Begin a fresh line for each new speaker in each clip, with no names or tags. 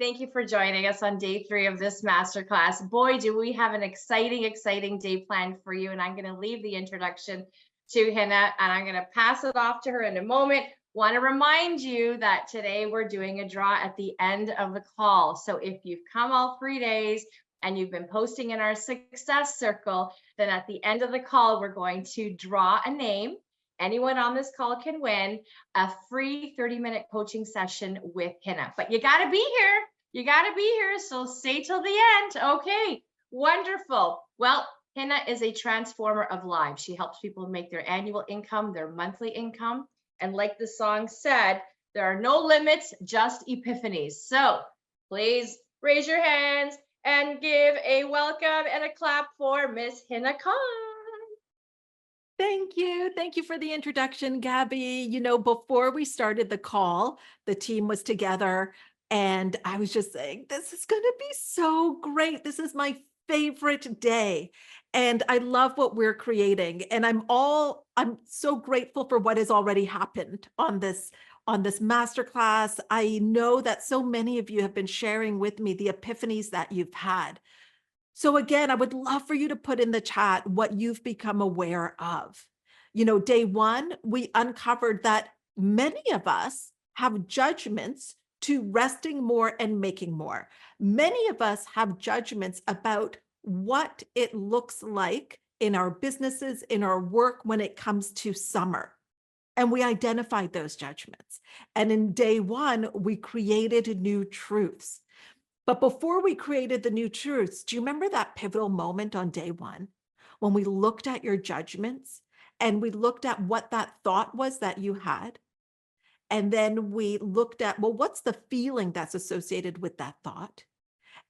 Thank you for joining us on day 3 of this masterclass. Boy, do we have an exciting, exciting day planned for you. And I'm going to leave the introduction to Hina and I'm going to pass it off to her in a moment. Want to remind you that today we're doing a draw at the end of the call. So if you've come all 3 days and you've been posting in our success circle, then at the end of the call, we're going to draw a name. Anyone on this call can win a free 30-minute coaching session with Hina. But you got to be here. You got to be here. So stay till the end. Okay, wonderful. Well, Hina is a transformer of lives. She helps people make their annual income, their monthly income. And like the song said, there are no limits, just epiphanies. So please raise your hands and give a welcome and a clap for Miss Hina Khan.
Thank you. Thank you for the introduction, Gabby. Before we started the call, the team was together and I was just saying, this is going to be so great. This is my favorite day. And I love what we're creating. And I'm so grateful for what has already happened on this masterclass. I know that so many of you have been sharing with me the epiphanies that you've had. So again, I would love for you to put in the chat what you've become aware of. Day one, we uncovered that many of us have judgments to resting more and making more. Many of us have judgments about what it looks like in our businesses, in our work when it comes to summer. And we identified those judgments. And in day one, we created new truths. But before we created the new truths, do you remember that pivotal moment on day one when we looked at your judgments and we looked at what that thought was that you had? And then we looked at, well, what's the feeling that's associated with that thought?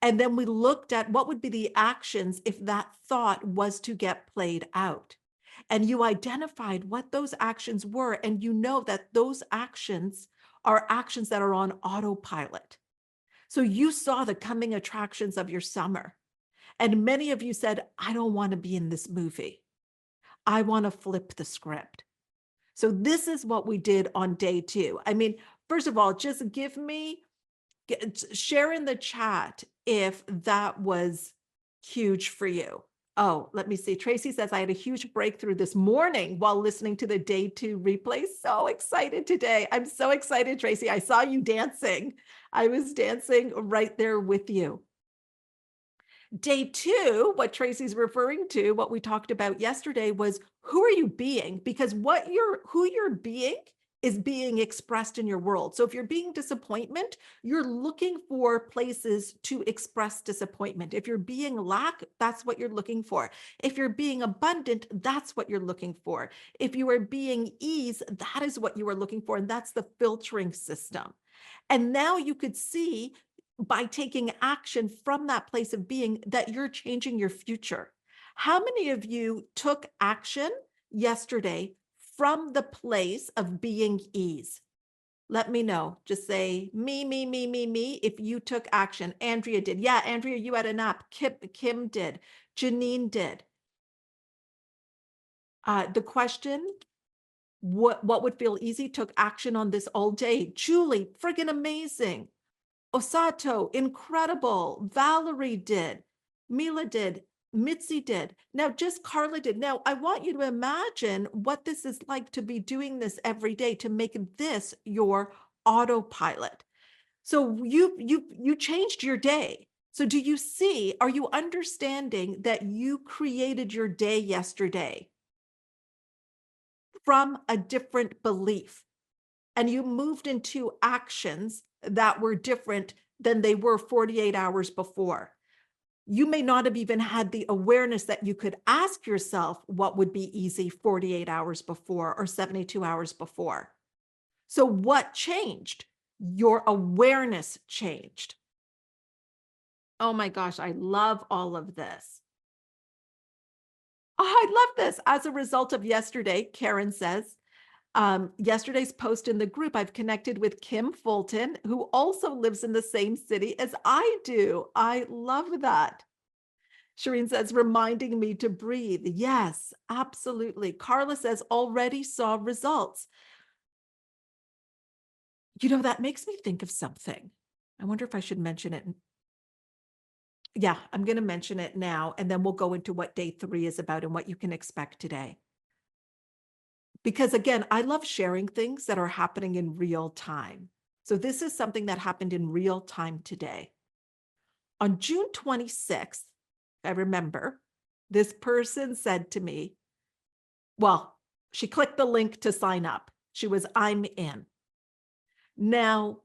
And then we looked at what would be the actions if that thought was to get played out. And you identified what those actions were. And you know that those actions are actions that are on autopilot. So you saw the coming attractions of your summer. And many of you said, I don't want to be in this movie. I want to flip the script. So this is what we did on day 2. I mean, first of all, just share in the chat if that was huge for you. Oh, let me see. Tracy says, I had a huge breakthrough this morning while listening to the day 2 replay. So excited today. I'm so excited, Tracy. I saw you dancing. I was dancing right there with you. Day 2, what Tracy's referring to, what we talked about yesterday was who are you being? Because who you're being is being expressed in your world. So if you're being disappointment, you're looking for places to express disappointment. If you're being lack, that's what you're looking for. If you're being abundant, that's what you're looking for. If you are being ease, that is what you are looking for. And that's the filtering system. And now you could see by taking action from that place of being that you're changing your future. How many of you took action yesterday from the place of being ease? Let me know. Just say me, me, me, me, me. If you took action. Andrea did. Yeah, Andrea, you had a nap. Kim did. Janine did. The question, what would feel easy? Took action on this all day. Julie, friggin' amazing. Osato, incredible. Valerie did. Mila did. Mitzi did. Now, just Carla did. Now, I want you to imagine what this is like to be doing this every day, to make this your autopilot. So you changed your day. So do you see, are you understanding that you created your day yesterday from a different belief? And you moved into actions that were different than they were 48 hours before. You may not have even had the awareness that you could ask yourself what would be easy 48 hours before or 72 hours before. So what changed? Your awareness changed. Oh my gosh, I love all of this. Oh, I love this. As a result of yesterday, Karen says, yesterday's post in the group, I've connected with Kim Fulton, who also lives in the same city as I do. I love that. Shireen says, reminding me to breathe. Yes, absolutely. Carla says, already saw results. That makes me think of something. I wonder if I should mention it. Yeah, I'm going to mention it now, and then we'll go into what day 3 is about and what you can expect today. Because again, I love sharing things that are happening in real time. So this is something that happened in real time today. On June 26th, I remember this person said to me, well, she clicked the link to sign up. She was, I'm in. Now,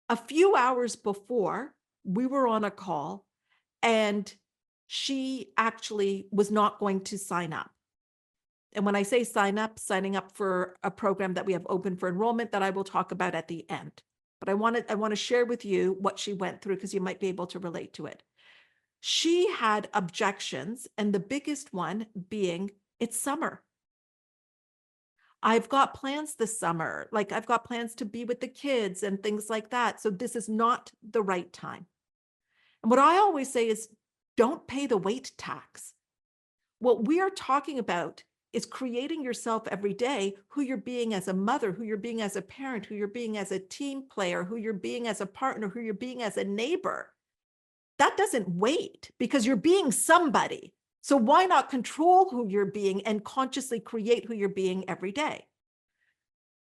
a few hours before, we were on a call and she actually was not going to sign up. And when I say sign up, signing up for a program that we have open for enrollment that I will talk about at the end. But I want to share with you what she went through because you might be able to relate to it. She had objections, and the biggest one being it's summer. I've got plans this summer, like I've got plans to be with the kids and things like that. So this is not the right time. And what I always say is don't pay the weight tax. What we are talking about is creating yourself every day, who you're being as a mother, who you're being as a parent, who you're being as a team player, who you're being as a partner, who you're being as a neighbor. That doesn't wait because you're being somebody. So why not control who you're being and consciously create who you're being every day?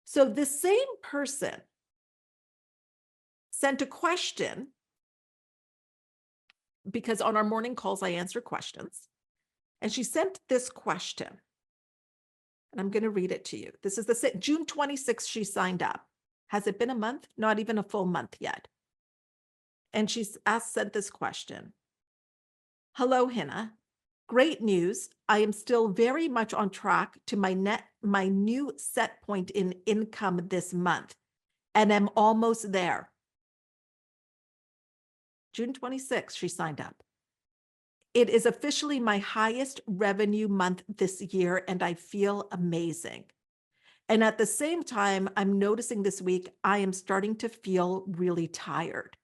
So the same person sent a question because on our morning calls, I answer questions. And she sent this question. And I'm going to read it to you. This is the June 26th, she signed up. Has it been a month? Not even a full month yet. And she's sent this question. Hello, Hina. Great news. I am still very much on track to my new set point in income this month, and I'm almost there. June 26th, she signed up. It is officially my highest revenue month this year, and I feel amazing. And at the same time, I'm noticing this week, I am starting to feel really tired.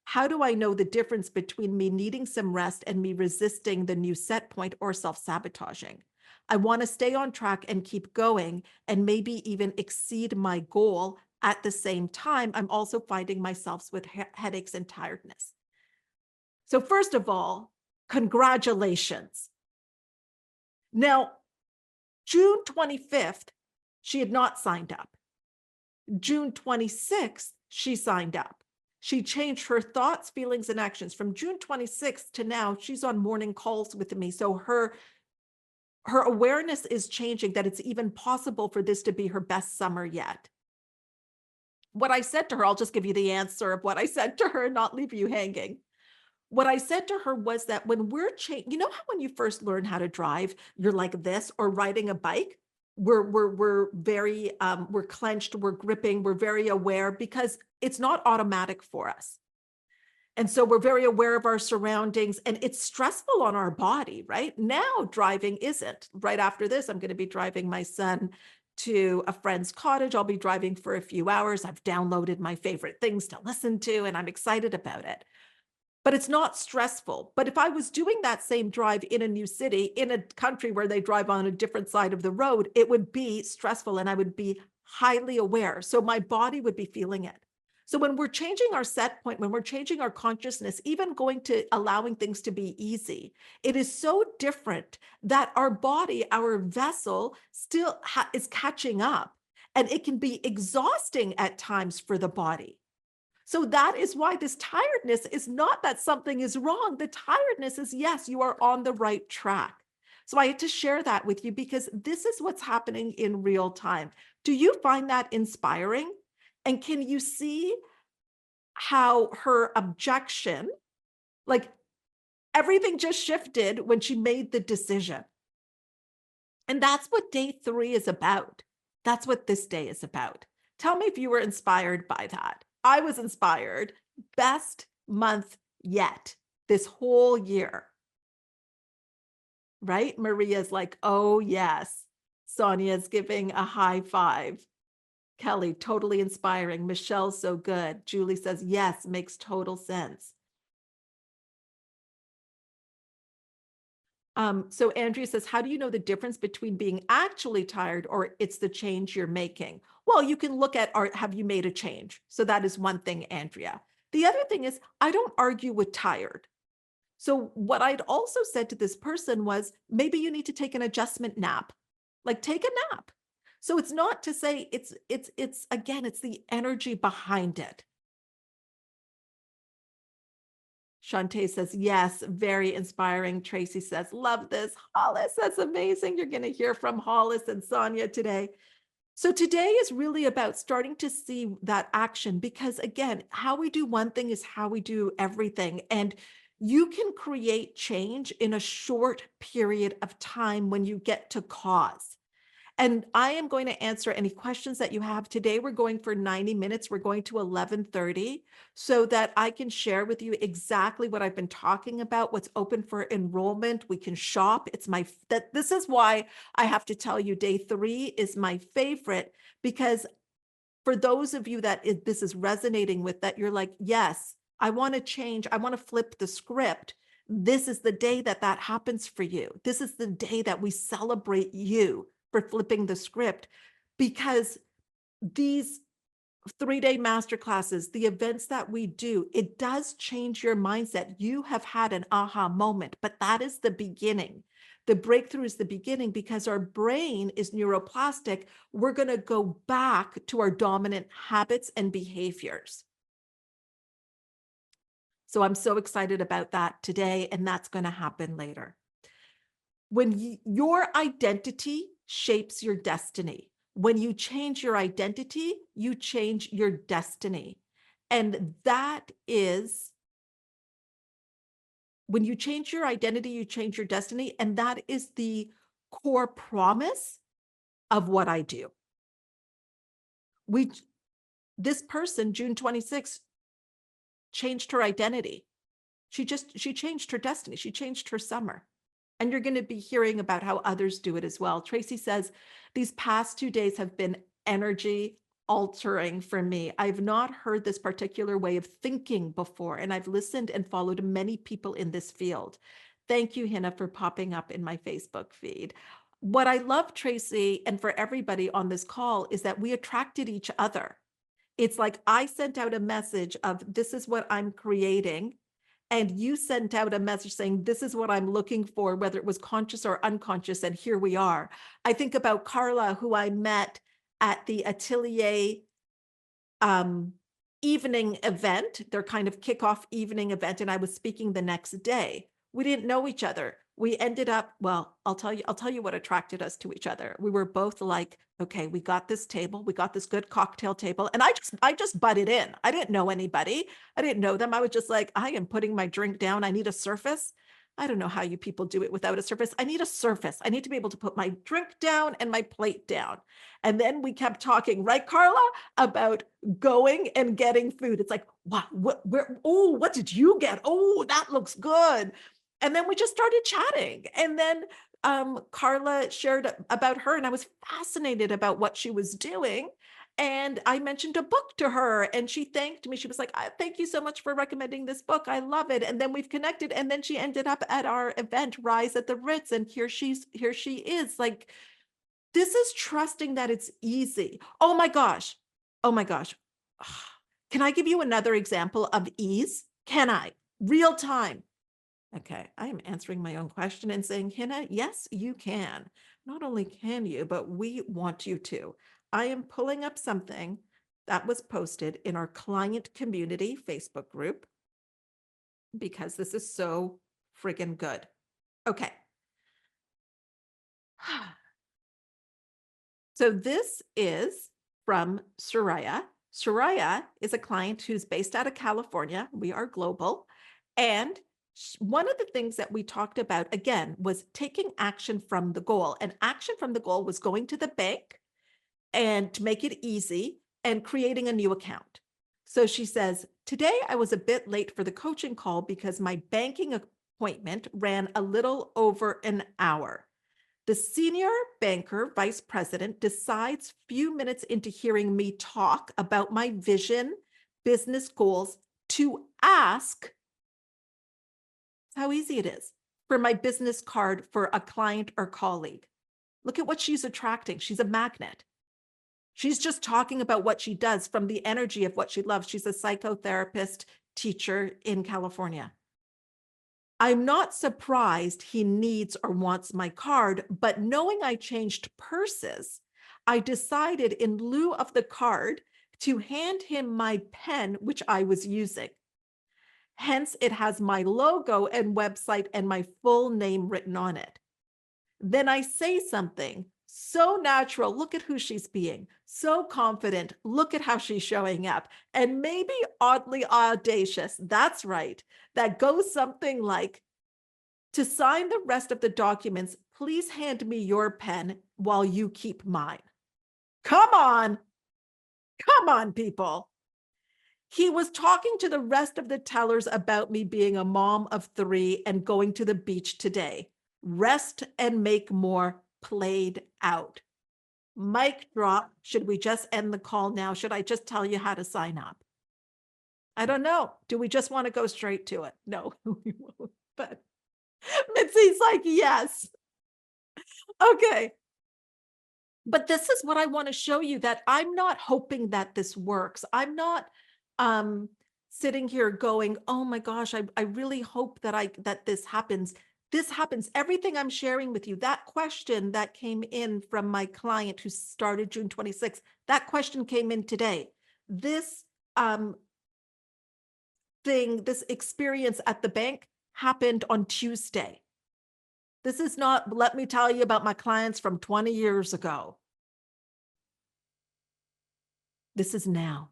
How do I know the difference between me needing some rest and me resisting the new set point or self-sabotaging? I want to stay on track and keep going and maybe even exceed my goal. At the same time, I'm also finding myself with headaches and tiredness. So first of all, congratulations. Now, June 25th, she had not signed up. June 26th, she signed up. She changed her thoughts, feelings, and actions. From June 26th to now, she's on morning calls with me. So her awareness is changing that it's even possible for this to be her best summer yet. What I said to her, I'll just give you the answer of what I said to her and not leave you hanging. What I said to her was that when we're you know how when you first learn how to drive, you're like this, or riding a bike, we're very, we're clenched, we're gripping, we're very aware because it's not automatic for us. And so we're very aware of our surroundings and it's stressful on our body, right? Now driving isn't. Right after this, I'm going to be driving my son to a friend's cottage. I'll be driving for a few hours. I've downloaded my favorite things to listen to and I'm excited about it. But it's not stressful. But if I was doing that same drive in a new city, in a country where they drive on a different side of the road, it would be stressful and I would be highly aware. So my body would be feeling it. So when we're changing our set point, when we're changing our consciousness, even going to allowing things to be easy, it is so different that our body, our vessel still is catching up. And it can be exhausting at times for the body. So that is why this tiredness is not that something is wrong. The tiredness is, yes, you are on the right track. So I had to share that with you because this is what's happening in real time. Do you find that inspiring? And can you see how her objection, like everything just shifted when she made the decision? And that's what day 3 is about. That's what this day is about. Tell me if you were inspired by that. I was inspired. Best month yet this whole year. Right? Maria's like, oh, yes. Sonia's giving a high five. Kelly, totally inspiring. Michelle's so good. Julie says, yes, makes total sense. So Andrea says, how do you know the difference between being actually tired or it's the change you're making? Well, you can look at, have you made a change? So that is one thing, Andrea. The other thing is, I don't argue with tired. So what I'd also said to this person was, maybe you need to take an adjustment nap, like take a nap. So it's not to say it's again, it's the energy behind it. Shantae says, yes, very inspiring. Tracy says, love this. Hollis, that's amazing. You're going to hear from Hollis and Sonia today. So today is really about starting to see that action, because again, how we do one thing is how we do everything. And you can create change in a short period of time when you get to cause. And I am going to answer any questions that you have. Today, we're going for 90 minutes. We're going to 11:30 so that I can share with you exactly what I've been talking about, what's open for enrollment. We can shop. This is why I have to tell you day 3 is my favorite, because for those of you that this is resonating with, that you're like, yes, I want to change. I want to flip the script. This is the day that happens for you. This is the day that we celebrate you for flipping the script, because these 3-day masterclasses, the events that we do, it does change your mindset. You have had an aha moment, but that is the beginning. The breakthrough is the beginning, because our brain is neuroplastic. We're going to go back to our dominant habits and behaviors. So I'm so excited about that today, and that's going to happen later. When your identity shapes your destiny. When you change your identity, you change your destiny. And that is, when you change your identity, you change your destiny. And that is the core promise of what I do. This person, June 26th, changed her identity. She changed her destiny. She changed her summer. And you're going to be hearing about how others do it as well. Tracy says, these past 2 days have been energy altering for me. I've not heard this particular way of thinking before, and I've listened and followed many people in this field. Thank you, Hina, for popping up in my Facebook feed. What I love, Tracy, and for everybody on this call, is that we attracted each other. It's like I sent out a message of, this is what I'm creating. And you sent out a message saying, this is what I'm looking for, whether it was conscious or unconscious, and here we are. I think about Carla, who I met at the Atelier evening event, their kind of kickoff evening event, and I was speaking the next day. We didn't know each other. We ended up, well, I'll tell you what attracted us to each other. We were both like, okay, we got this table, we got this good cocktail table. And I just butted in. I didn't know anybody. I didn't know them. I was just like, I am putting my drink down. I need a surface. I don't know how you people do it without a surface. I need a surface. I need to be able to put my drink down and my plate down. And then we kept talking, right, Carla, about going and getting food. It's like, wow, what did you get? Oh, that looks good. And then we just started chatting. And then Carla shared about her, and I was fascinated about what she was doing. And I mentioned a book to her, and she thanked me. She was like, thank you so much for recommending this book. I love it. And then we've connected. And then she ended up at our event, Rise at the Ritz. And here she is. Like, this is trusting that it's easy. Oh my gosh. Oh my gosh. Can I give you another example of ease? Can I? Real time. Okay, I am answering my own question and saying, Hina, yes, you can. Not only can you, but we want you to. I am pulling up something that was posted in our client community Facebook group, because this is so friggin' good. Okay. So this is from Soraya. Soraya is a client who's based out of California. We are global. And one of the things that we talked about, again, was taking action from the goal. And action from the goal was going to the bank and to make it easy and creating a new account. So she says, today I was a bit late for the coaching call because my banking appointment ran a little over an hour. The senior banker vice president decides few minutes into hearing me talk about my vision, business goals, to ask how easy it is for my business card for a client or colleague. Look at what she's attracting. She's a magnet. She's just talking about what she does from the energy of what she loves. She's a psychotherapist, teacher in California. I'm not surprised he needs or wants my card, but knowing I changed purses, I decided in lieu of the card to hand him my pen, which I was using. Hence, it has my logo and website and my full name written on it. Then I say something so natural. Look at who she's being. So confident. Look at how she's showing up. And maybe oddly audacious. That's right. That goes something like, to sign the rest of the documents, please hand me your pen while you keep mine. Come on. Come on, people. He was talking to the rest of the tellers about me being a mom of 3 and going to the beach today. Rest and make more played out. Mic drop. Should we just end the call now? Should I just tell you how to sign up? I don't know. Do we just want to go straight to it? No, we won't. But Mitzi's like, yes. Okay. But this is what I want to show you, that I'm not hoping that this works. I'm not sitting here going, oh my gosh, I really hope that this happens. This happens. Everything I'm sharing with you, that question that came in from my client who started June 26th, that question came in today. This this experience at the bank happened on Tuesday. This is not, let me tell you about my clients from 20 years ago. This is now.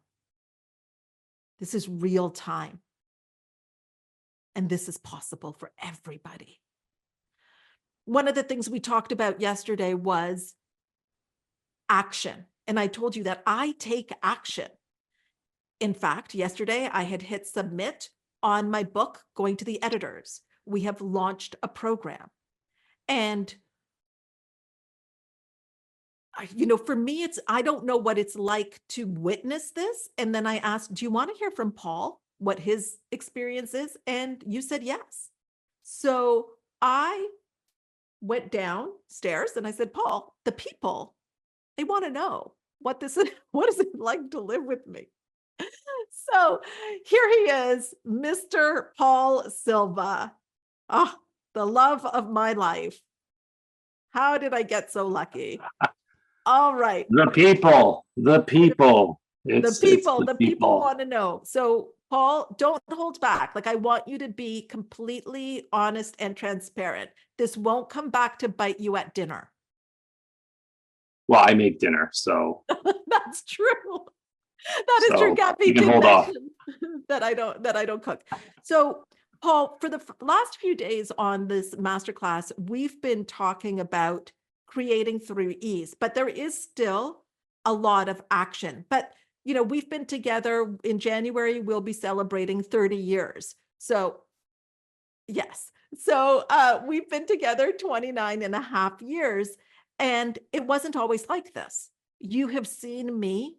This is real time. And this is possible for everybody. One of the things we talked about yesterday was action. And I told you that I take action. In fact, yesterday I had hit submit on my book, going to the editors. We have launched a program. And for me, I don't know what it's like to witness this. And then I asked, do you want to hear from Paul what his experience is? And you said yes. So I went downstairs and I said, Paul, the people, they want to know what is it like to live with me? So here he is, Mr. Paul Silva. Oh, the love of my life. How did I get so lucky? All right.
The people.
The people want to know. So Paul, don't hold back. Like, I want you to be completely honest and transparent. This won't come back to bite you at dinner.
Well, I make dinner, so.
That's true. That is true. Gabby
you can hold off.
that I don't cook. So Paul, for the last few days on this masterclass, we've been talking about creating through ease, but there is still a lot of action. But, we've been together in January, we'll be celebrating 30 years. So yes. So we've been together 29 and a half years, and it wasn't always like this. You have seen me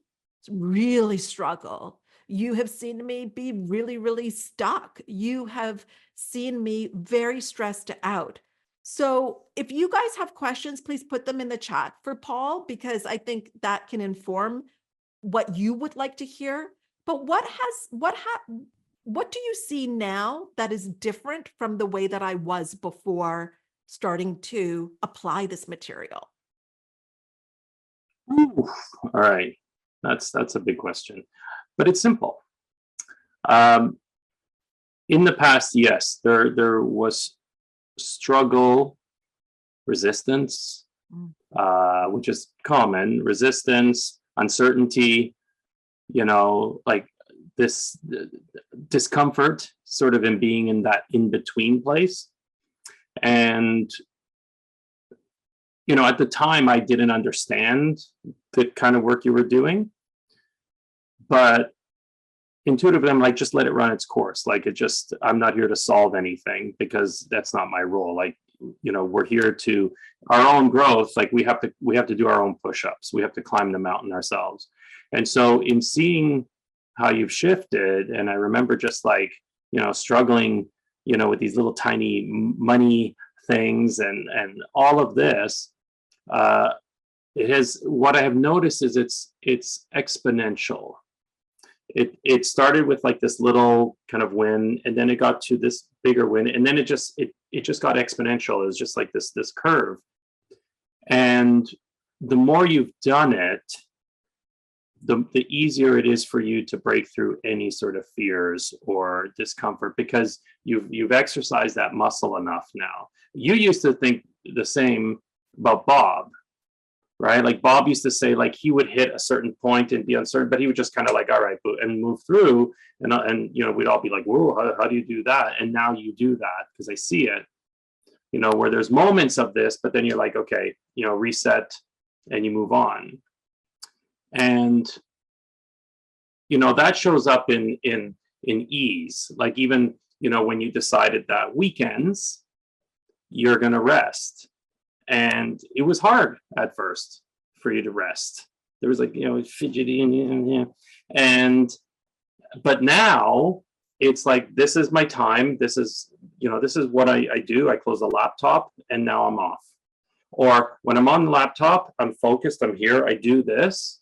really struggle. You have seen me be really, really stuck. You have seen me very stressed out. So if you guys have questions, please put them in the chat for Paul, because I think that can inform what you would like to hear. But what do you see now that is different from the way that I was before starting to apply this material?
Ooh, all right. That's a big question, but it's simple. In the past, yes, there was struggle, resistance, which is common, resistance, uncertainty, like this discomfort sort of in being in that in-between place. And at the time, I didn't understand the kind of work you were doing, but intuitively, I'm like, just let it run its course. Like, I'm not here to solve anything, because that's not my role. Like, we're here to our own growth. Like, we have to do our own push-ups. We have to climb the mountain ourselves. And so in seeing how you've shifted, and I remember just like, struggling, with these little tiny money things and all of this, what I have noticed is it's exponential. it started with like this little kind of win, and then it got to this bigger win, and then it just got exponential. It was just like this curve. And the more you've done it, the easier it is for you to break through any sort of fears or discomfort, because you've exercised that muscle enough now. You used to think the same about Bob, right? Like Bob used to say, like he would hit a certain point and be uncertain, but he would just kind of like, all right, and move through. And you know, we'd all be like, whoa, how do you do that? And now you do that because I see it, you know, where there's moments of this, but then you're like, okay, you know, reset and you move on. And, you know, that shows up in ease. Like even, you know, when you decided that weekends, you're going to rest. And it was hard at first for you to rest. There was like, you know, fidgety but now it's like, this is my time. This is, you know, this is what I do. I close the laptop and now I'm off. Or when I'm on the laptop, I'm focused, I'm here, I do this,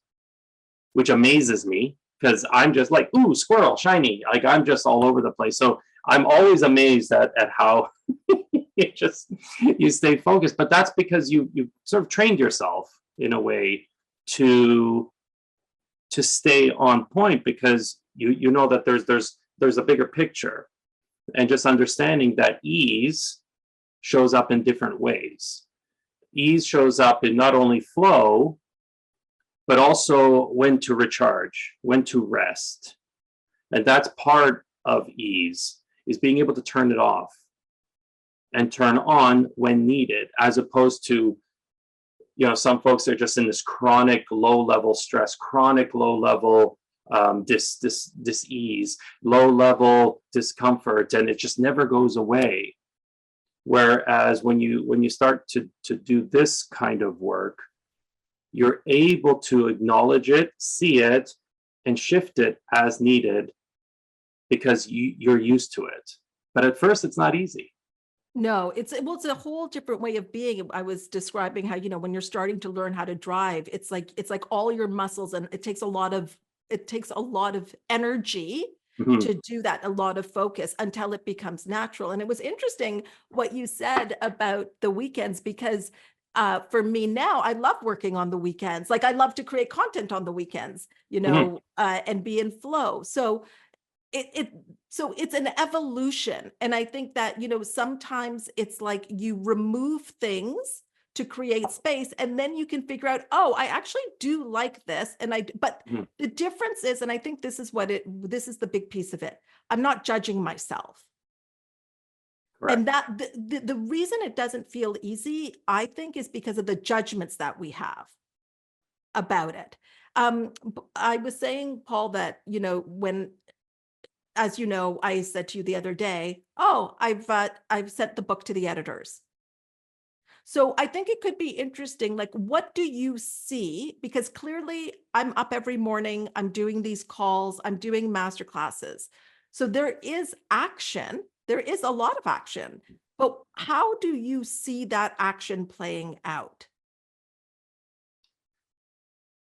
which amazes me because I'm just like, ooh, squirrel, shiny. Like I'm just all over the place. So I'm always amazed at how you stay focused. But that's because you sort of trained yourself in a way to stay on point, because you know that there's a bigger picture, and just understanding that ease shows up in different ways. Ease shows up in not only flow, but also when to recharge, when to rest. And that's part of ease, is being able to turn it off and turn on when needed, as opposed to, you know, some folks are just in this chronic low-level stress, chronic low-level dis-ease, low-level discomfort, and it just never goes away. Whereas when you start to do this kind of work, you're able to acknowledge it, see it, and shift it as needed, because you're used to it. But at first, it's not easy.
No, it's a whole different way of being. I was describing how, you know, when you're starting to learn how to drive, it's like all your muscles, and it takes a lot of energy to do that, a lot of focus, until it becomes natural. And it was interesting what you said about the weekends, because for me now, I love working on the weekends. Like I love to create content on the weekends, you know, and be in flow. So it's an evolution. And I think that, you know, sometimes it's like you remove things to create space, and then you can figure out, oh, I actually do like this. And but the difference is, and I think this is the big piece of it, I'm not judging myself. Correct. And that the reason it doesn't feel easy, I think, is because of the judgments that we have about it. I was saying, Paul, that, you know, as you know, I said to you the other day, oh, I've sent the book to the editors. So I think it could be interesting, like, what do you see? Because clearly I'm up every morning, I'm doing these calls, I'm doing master classes. So there is action, there is a lot of action, but how do you see that action playing out?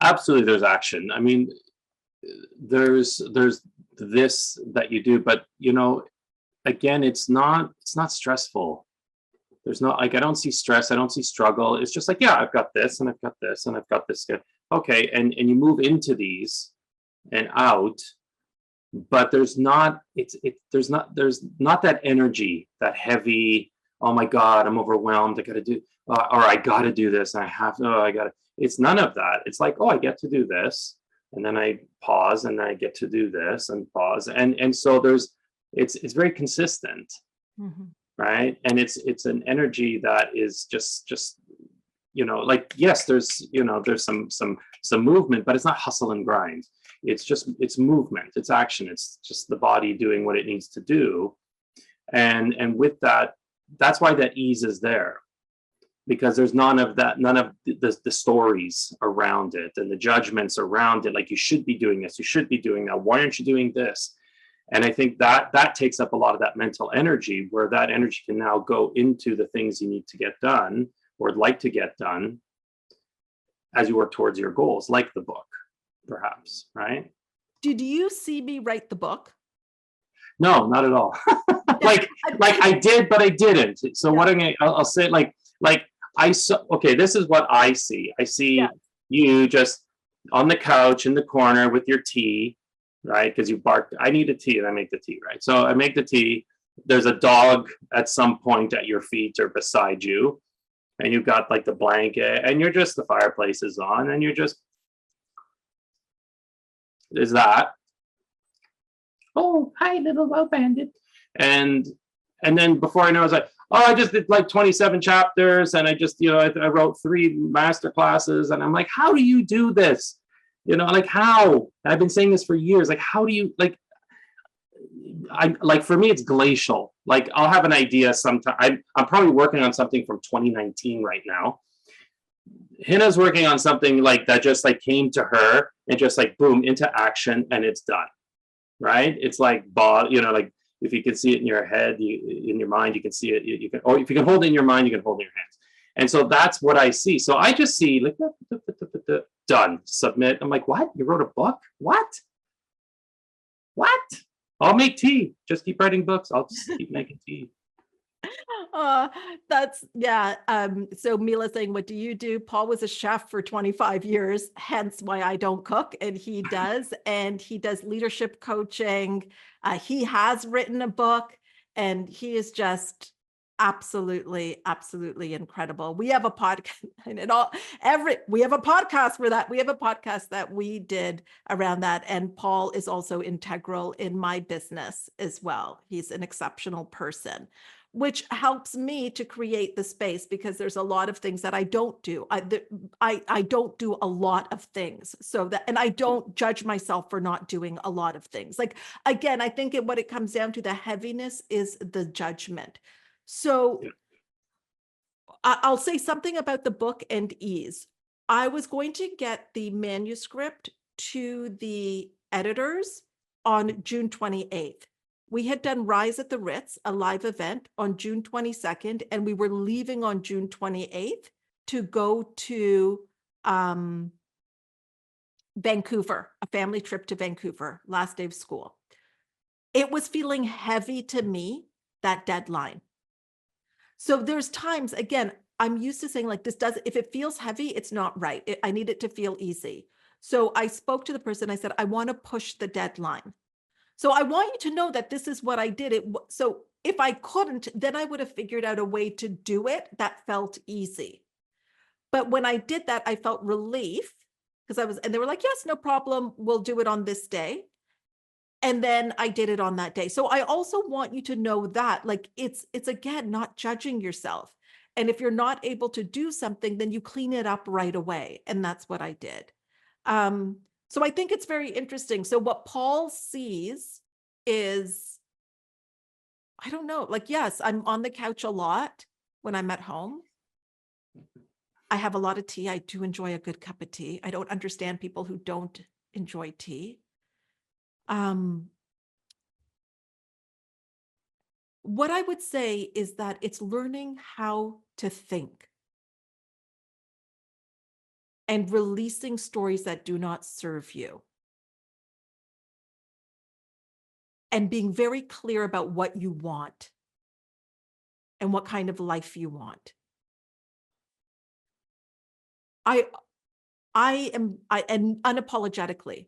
Absolutely, there's action. I mean, there's this that you do, but, you know, again, it's not stressful. There's no, like, I don't see stress, I don't see struggle. It's just like, yeah, I've got this and I've got this and I've got this. Okay, and you move into these and out, but there's not that energy, that heavy, oh my God, I'm overwhelmed, I gotta do, or I gotta do this, and I have to, I gotta, it's none of that. It's like, oh, I get to do this, and then I pause, and then I get to do this and pause. And so it's very consistent. Right. And it's an energy that is just, you know, like, yes, there's some movement, but it's not hustle and grind. It's movement, it's action, it's just the body doing what it needs to do. And with that, that's why that ease is there, because there's none of the stories around it and the judgments around it. Like, you should be doing this, you should be doing that. Why aren't you doing this? And I think that takes up a lot of that mental energy, where that energy can now go into the things you need to get done or like to get done as you work towards your goals, like the book, perhaps, right?
Did you see me write the book?
No, not at all. like I did, but I didn't. So what I'll say like I saw. Okay, this is what I see. I see you just on the couch in the corner with your tea, right? Because you barked. I need a tea, and I make the tea, right? So I make the tea. There's a dog at some point at your feet or beside you, and you've got like the blanket, and you're just the fireplace is on, and you're just is that. Oh, hi, little love bandit. And then before I know, I was like, oh, I just did like 27 chapters, and I just, I wrote 3 master classes, and I'm like, how do you do this? Like how? I've been saying this for years. Like, how do you for me, it's glacial. Like I'll have an idea sometime. I'm probably working on something from 2019 right now. Hina's working on something like that just like came to her and just like boom into action, and it's done. Right? It's like like if you can see it in your head, in your mind, you can see it. You can, or if you can hold it in your mind, you can hold it in your hands. And so that's what I see. So I just see like done, submit. I'm like, what? You wrote a book? What? I'll make tea. Just keep writing books. I'll just keep making tea.
So Mila saying, what do you do? Paul was a chef for 25 years, hence why I don't cook, and he does. And he does leadership coaching. He has written a book, and he is just absolutely incredible. We have a podcast and we have a podcast for that. We have a podcast that we did around that. And Paul is also integral in my business as well. He's an exceptional person, which helps me to create the space, because there's a lot of things that I don't do. I don't do a lot of things. And I don't judge myself for not doing a lot of things. Like, again, I think what it comes down to, the heaviness is the judgment. So I'll say something about the book and ease. I was going to get the manuscript to the editors on June 28th. We had done Rise at the Ritz, a live event, on June 22nd, and we were leaving on June 28th to go to Vancouver, a family trip to Vancouver, last day of school. It was feeling heavy to me, that deadline. So there's times, again, I'm used to saying like, if it feels heavy, it's not right. I need it to feel easy. So I spoke to the person, I said, I want to push the deadline. So I want you to know that this is what I did. So if I couldn't, then I would have figured out a way to do it that felt easy. But when I did that, I felt relief, because and they were like, yes, no problem. We'll do it on this day. And then I did it on that day. So I also want you to know that, like, it's again, not judging yourself. And if you're not able to do something, then you clean it up right away. And that's what I did. So I think it's very interesting. So what Paul sees is, I don't know, like, yes, I'm on the couch a lot when I'm at home. I have a lot of tea. I do enjoy a good cup of tea. I don't understand people who don't enjoy tea. What I would say is that it's learning how to think and releasing stories that do not serve you, and being very clear about what you want and what kind of life you want. And unapologetically,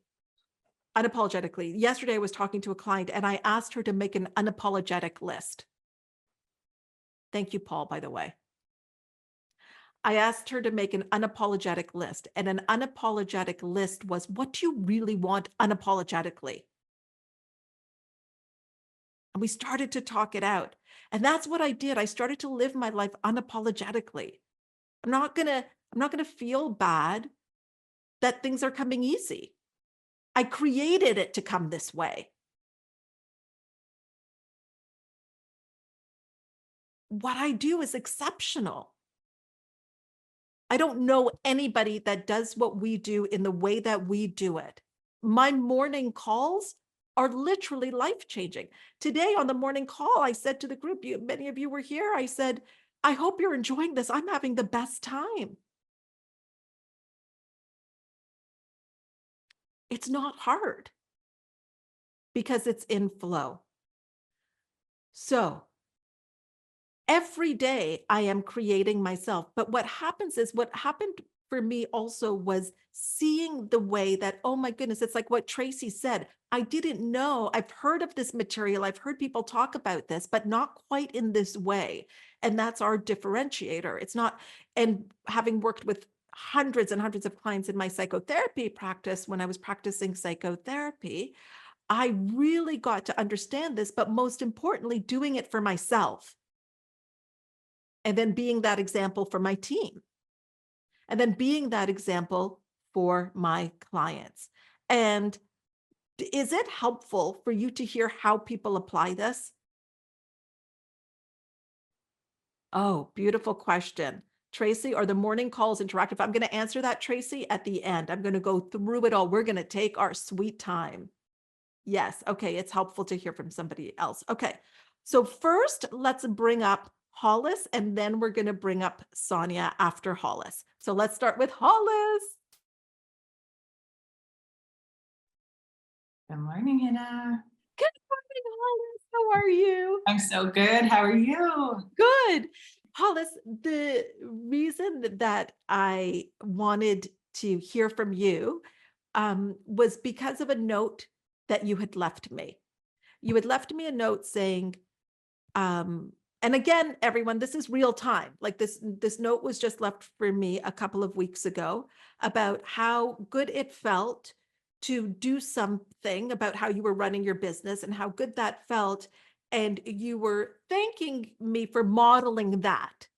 yesterday I was talking to a client and I asked her to make an unapologetic list. Thank you, Paul, by the way. I asked her to make an unapologetic list, and an unapologetic list was, what do you really want unapologetically? And we started to talk it out. And that's what I did. I started to live my life unapologetically. I'm not gonna feel bad that things are coming easy. I created it to come this way. What I do is exceptional. I don't know anybody that does what we do in the way that we do it. My morning calls are literally life-changing. Today on the morning call, I said to the group, many of you were here, I said, I hope you're enjoying this. I'm having the best time. It's not hard. because it's in flow. So every day I am creating myself. But what happens is, what happened for me also was seeing the way that, oh my goodness, it's like what Tracy said. I didn't know. I've heard of this material. I've heard people talk about this, but not quite in this way. And that's our differentiator. It's not, and having worked with hundreds and hundreds of clients in my psychotherapy practice, when I was practicing psychotherapy, I really got to understand this, but most importantly, doing it for myself. And then being that example for my team. And then being that example for my clients. And is it helpful for you to hear how people apply this? Oh, beautiful question. Tracy, are the morning calls interactive? I'm going to answer that, Tracy, at the end. I'm going to go through it all. We're going to take our sweet time. Yes. Okay. It's helpful to hear from somebody else. Okay. So first, let's bring up Hollis, and then we're going to bring up Sonia after Hollis. So let's start with Hollis.
Good morning, Hina.
Good morning, Hollis. How are you?
I'm so good. How are you?
Good. Hollis, the reason that I wanted to hear from you was because of a note that you had left me. You had left me a note saying, and again, everyone, this is real time. Like this note was just left for me a couple of weeks ago about how good it felt to do something about how you were running your business and how good that felt. And you were thanking me for modeling that,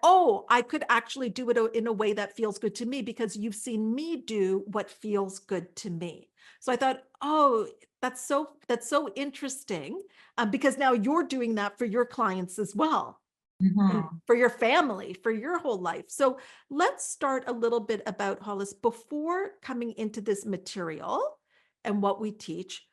oh, I could actually do it in a way that feels good to me because you've seen me do what feels good to me. So I thought, oh, that's so interesting, because now you're doing that for your clients as well, and for your family, for your whole life. So let's start a little bit about Hollis before coming into this material and what we teach.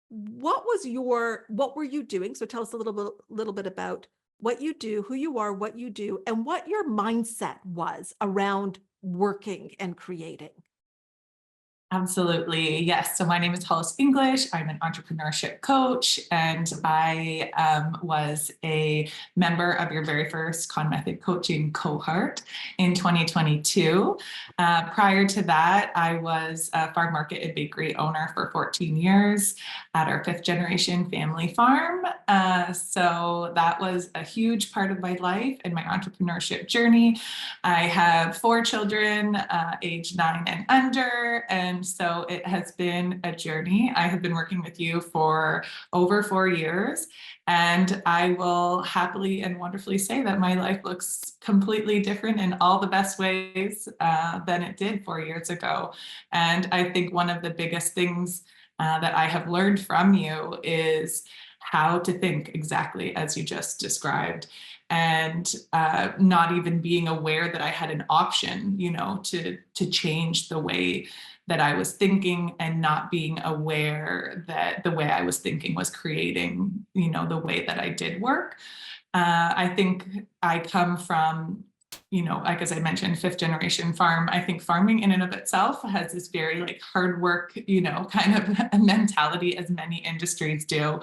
What were you doing? So tell us a little bit about what you do, who you are, what you do, and what your mindset was around working and creating.
Absolutely. Yes. So my name is Hollis English. I'm an entrepreneurship coach, and I was a member of your very first Con Method coaching cohort in 2022. Prior to that, I was a farm market and bakery owner for 14 years at our 5th generation family farm. So that was a huge part of my life and my entrepreneurship journey. I have 4 children, age 9 and under, and so it has been a journey. I have been working with you for over 4 years, and I will happily and wonderfully say that my life looks completely different in all the best ways than it did 4 years ago. And I think one of the biggest things that I have learned from you is how to think exactly as you just described, and not even being aware that I had an option, to change the way that I was thinking, and not being aware that the way I was thinking was creating, the way that I did work. I think I come from, like as I mentioned, 5th generation farm. I think farming in and of itself has this very hard work, kind of a mentality, as many industries do.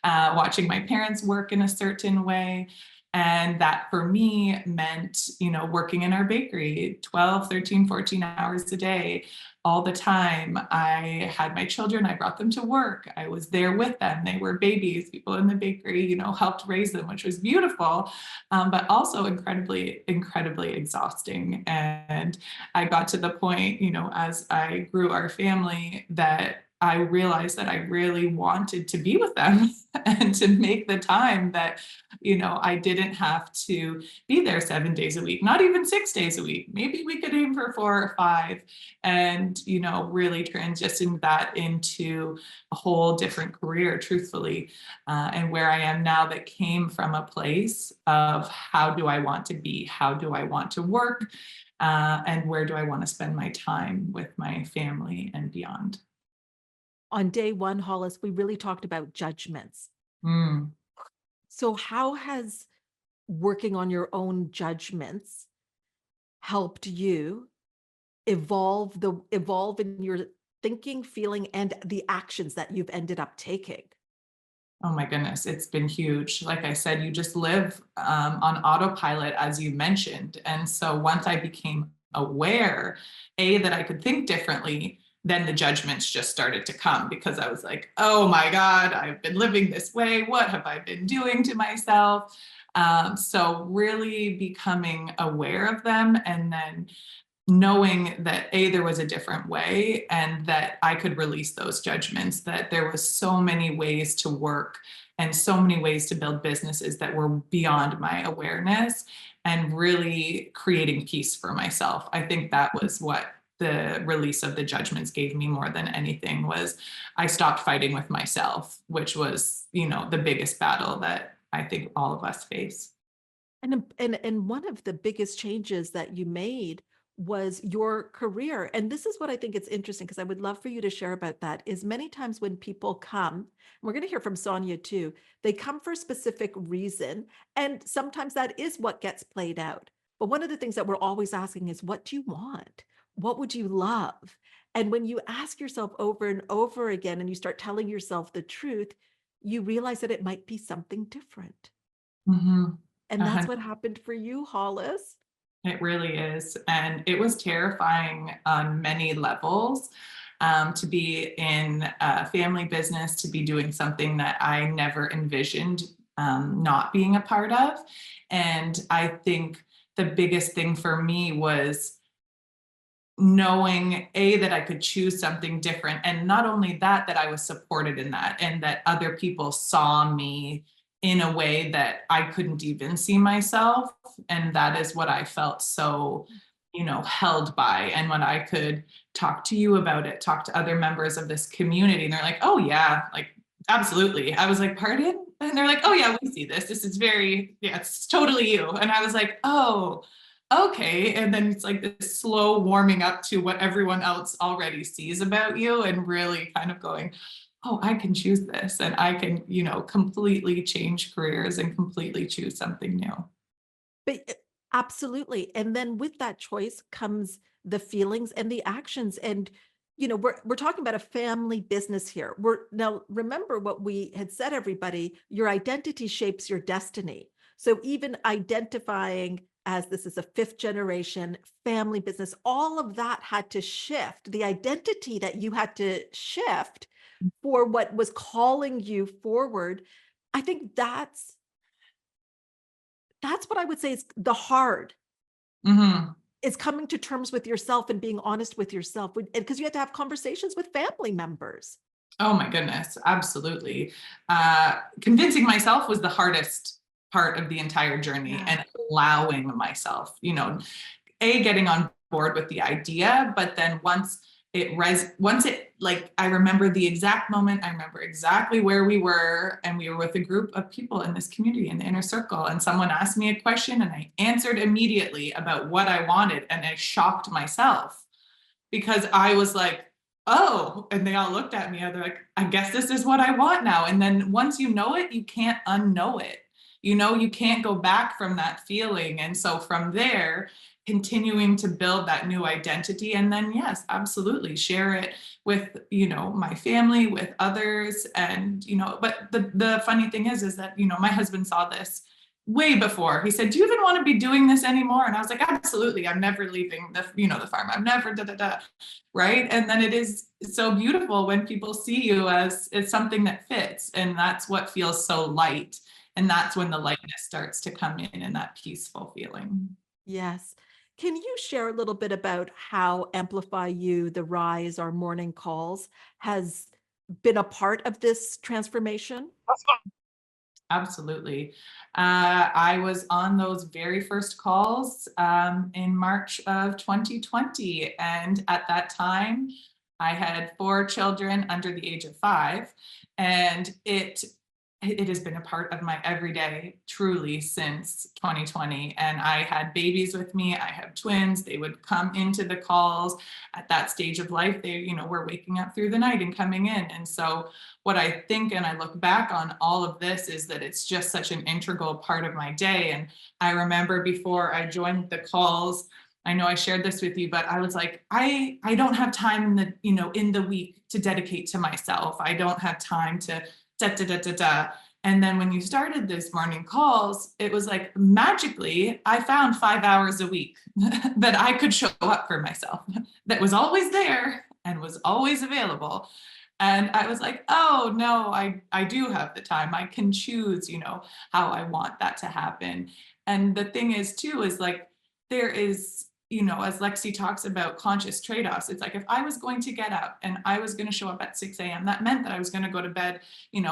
Watching my parents work in a certain way. And that for me meant, working in our bakery 12, 13, 14 hours a day, all the time. I had my children, I brought them to work. I was there with them. They were babies. People in the bakery, helped raise them, which was beautiful, but also incredibly, incredibly exhausting. And I got to the point, as I grew our family, that I realized that I really wanted to be with them and to make the time that, I didn't have to be there 7 days a week, not even 6 days a week. Maybe we could aim for 4 or 5, and, really transition that into a whole different career, truthfully. And where I am now, that came from a place of how do I want to be? How do I want to work? And where do I want to spend my time with my family and beyond?
On day one, Hollis, we really talked about judgments. So how has working on your own judgments helped you evolve in your thinking, feeling, and the actions that you've ended up taking?
Oh my goodness, it's been huge. Like I said, you just live on autopilot, as you mentioned. And so once I became aware, that I could think differently, then the judgments just started to come, because I was like, oh my God, I've been living this way. What have I been doing to myself? So really becoming aware of them, and then knowing that there was a different way, and that I could release those judgments, that there was so many ways to work and so many ways to build businesses that were beyond my awareness, and really creating peace for myself. I think that was what the release of the judgments gave me more than anything. Was I stopped fighting with myself, which was, the biggest battle that I think all of us face.
And one of the biggest changes that you made was your career. And this is what I think it's interesting, because I would love for you to share about that. Is many times when people come, and we're going to hear from Sonia too, they come for a specific reason. And sometimes that is what gets played out. But one of the things that we're always asking is, what do you want? What would you love? And when you ask yourself over and over again, and you start telling yourself the truth, you realize that it might be something different.
Mm-hmm.
And that's what happened for you, Hollis.
It really is. And it was terrifying on many levels, to be in a family business, to be doing something that I never envisioned not being a part of. And I think the biggest thing for me was knowing that I could choose something different. And not only that I was supported in that, and that other people saw me in a way that I couldn't even see myself. And that is what I felt so, held by. And when I could talk to you about it, talk to other members of this community, and they're like, oh yeah, like, absolutely. I was like, pardon? And they're like, oh yeah, we see this. This is it's totally you. And I was like, oh, okay. And then it's like this slow warming up to what everyone else already sees about you, and really kind of going, oh, I can choose this, and I can, completely change careers and completely choose something new.
But absolutely. And then with that choice comes the feelings and the actions. And, we're talking about a family business here. Now remember what we had said, everybody, your identity shapes your destiny. So even identifying as this is a 5th generation family business, all of that had to shift. The identity that you had to shift for what was calling you forward. I think that's what I would say is the hard.
Mm-hmm.
Is coming to terms with yourself and being honest with yourself, because you had to have conversations with family members.
Oh my goodness, absolutely. Convincing myself was the hardest part of the entire journey, and allowing myself, getting on board with the idea, but then once it like, I remember the exact moment, I remember exactly where we were, and we were with a group of people in this community in the inner circle, and someone asked me a question, and I answered immediately about what I wanted, and I shocked myself, because I was like, oh, and they all looked at me, and they're like, I guess this is what I want now. And then once you know it, you can't unknow it. You can't go back from that feeling. And so from there, continuing to build that new identity, and then yes, absolutely share it with, my family, with others. And, but the funny thing is that, my husband saw this way before. He said, do you even want to be doing this anymore? And I was like, absolutely. I'm never leaving the farm. I'm never right. And then it is so beautiful when people see you as it's something that fits, and that's what feels so light. And that's when the lightness starts to come in, and that peaceful feeling.
Yes. Can you share a little bit about how Amplify You, the Rise, our morning calls, has been a part of this transformation?
Absolutely. I was on those very first calls in March of 2020. And at that time, I had 4 children under the age of 5. And it has been a part of my everyday, truly, since 2020. And I had babies with me. I have twins. They would come into the calls at that stage of life. They, were waking up through the night and coming in. And so what I think, and I look back on all of this, is that it's just such an integral part of my day. And I remember before I joined the calls, I know I shared this with you, but I was like, I don't have time in the, in the week to dedicate to myself. I don't have time to da, da, da, da, da. And then when you started this morning calls, it was like magically, I found 5 hours a week that I could show up for myself, that was always there and was always available. And I was like, oh no, I do have the time. I can choose, how I want that to happen. And the thing is too, is like, there is, as Lexi talks about conscious trade-offs, it's like, if I was going to get up and I was going to show up at 6 a.m., that meant that I was going to go to bed,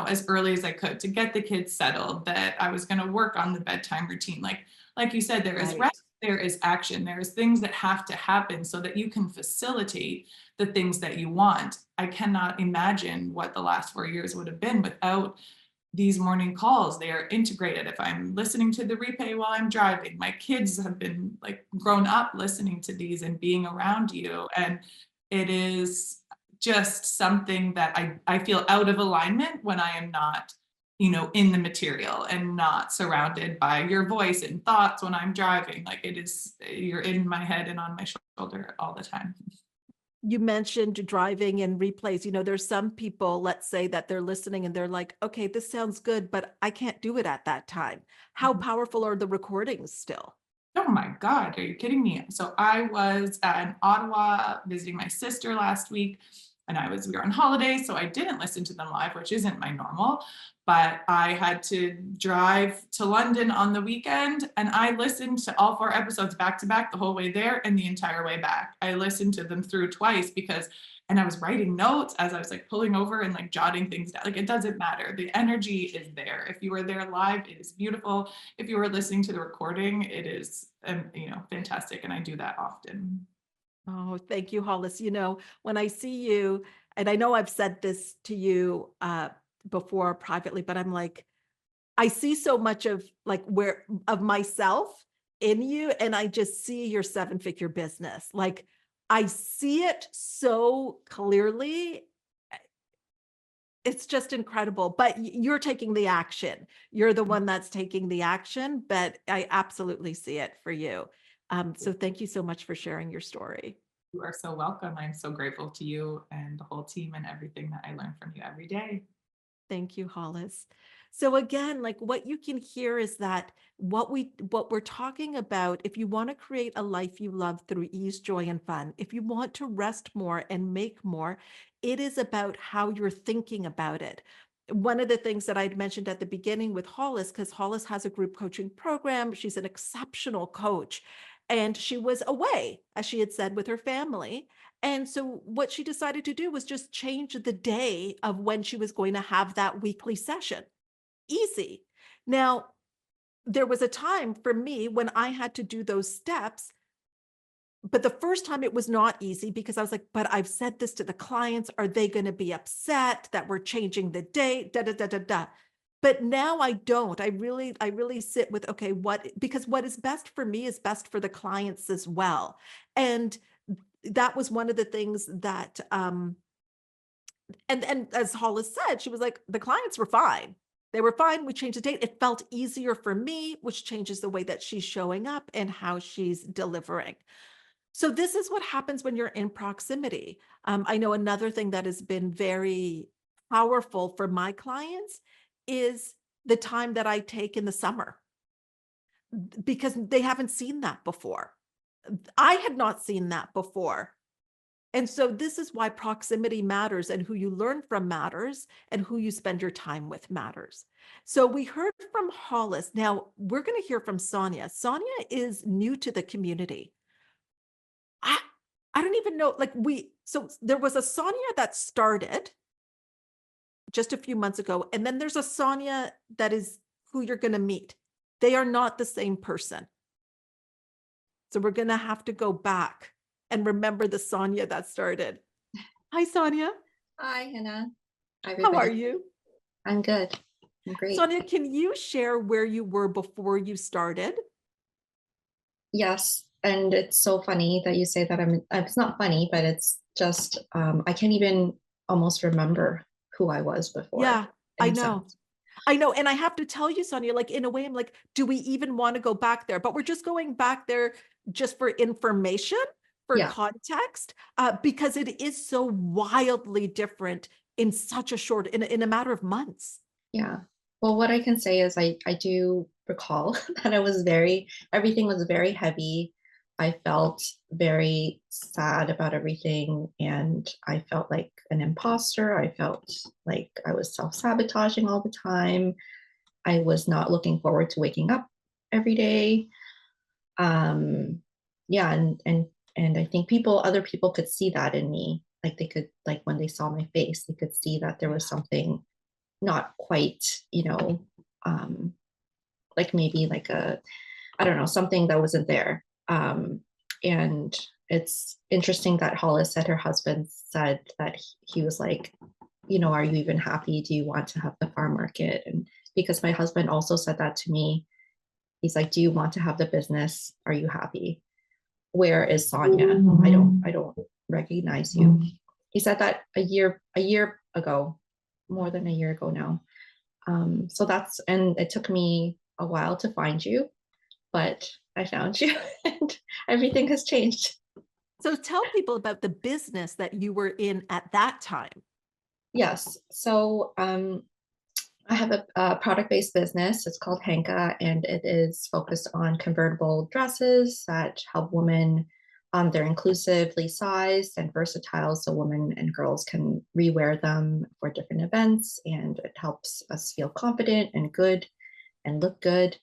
as early as I could to get the kids settled, that I was going to work on the bedtime routine. Like you said, there is rest, there is action, there is things that have to happen so that you can facilitate the things that you want. I cannot imagine what the last 4 years would have been without these morning calls. They are integrated. If I'm listening to the replay while I'm driving, my kids have been like grown up listening to these and being around you. And it is just something that I feel out of alignment when I am not, in the material and not surrounded by your voice and thoughts when I'm driving. Like it is, you're in my head and on my shoulder all the time.
You mentioned driving and replays. There's some people, let's say that they're listening and they're like, okay, this sounds good, but I can't do it at that time. How powerful are the recordings still?
Oh my God, are you kidding me? So I was in Ottawa visiting my sister last week, and we were on holiday, so I didn't listen to them live, which isn't my normal, but I had to drive to London on the weekend, and I listened to all 4 episodes back to back the whole way there and the entire way back. I listened to them through twice and I was writing notes as I was like pulling over and like jotting things down. Like it doesn't matter. The energy is there. If you were there live, it is beautiful. If you were listening to the recording, it is, fantastic. And I do that often.
Oh, thank you, Hollis. When I see you, and I know I've said this to you before privately, but I'm like, I see so much of myself in you, and I just see your 7-figure business. Like I see it so clearly. It's just incredible, but you're taking the action. You're the one that's taking the action, but I absolutely see it for you. So thank you so much for sharing your story.
You are so welcome. I'm so grateful to you and the whole team and everything that I learn from you every day.
Thank you, Hollis. So again, like what you can hear is that what we're talking about, if you want to create a life you love through ease, joy, and fun, if you want to rest more and make more, it is about how you're thinking about it. One of the things that I'd mentioned at the beginning with Hollis, because Hollis has a group coaching program, she's an exceptional coach, and she was away, as she had said, with her family. And so what she decided to do was just change the day of when she was going to have that weekly session. Easy. Now, there was a time for me when I had to do those steps, but the first time it was not easy because I was like, but I've said this to the clients. Are they going to be upset that we're changing the date? Da, da, da, da, da. But now I don't. I really sit with, okay, because what is best for me is best for the clients as well. And that was one of the things that, and as Hollis said, she was like, the clients were fine. They were fine. We changed the date. It felt easier for me, which changes the way that she's showing up and how she's delivering. So this is what happens when you're in proximity. I know another thing that has been very powerful for my clients is the time that I take in the summer, because they haven't seen that before. I had not seen that before. And so this is why proximity matters, and who you learn from matters, and who you spend your time with matters. So we heard from Hollis. Now we're going to hear from Sonia. Sonia is new to the community. I don't even know, so there was a Sonia that started just a few months ago, and then there's a Sonia that is who you're going to meet. They are not the same person. So we're going to have to go back and remember the Sonia that started. Hi, Sonia.
Hi, Hina. Hi,
How are you?
I'm good. I'm great.
Sonia, can you share where you were before you started?
Yes, and it's so funny that you say that. It's not funny, but it's just I can't even almost remember who I was before.
Yeah, I know.
So
I know. And I have to tell you, Sonia, like in a way, I'm like, do we even want to go back there? But we're just going back there just for information, for
Yeah.
context, because it is so wildly different in such a short, in a matter of months.
Yeah. Well, what I can say is I do recall that everything was very heavy. I felt very sad about everything, and I felt like an imposter. I felt like I was self-sabotaging all the time. I was not looking forward to waking up every day. Yeah, and I think other people could see that in me. Like they could, like when they saw my face, they could see that there was something not quite, like maybe like I don't know, something that wasn't there. And it's interesting that Hollis said her husband said that he was like, are you even happy? Do you want to have the farm market? And because my husband also said that to me, he's like, do you want to have the business? Are you happy? Where is Sonia? I don't recognize you. He said that a year ago, more than a year ago now. So and it took me a while to find you, but I found you and everything has changed.
So tell people about the business that you were in at that time.
Yes. So I have a product-based business. It's called Hanka, and it is focused on convertible dresses that help women. They're inclusively sized and versatile, so women and girls can rewear them for different events, and it helps us feel confident and good and look good.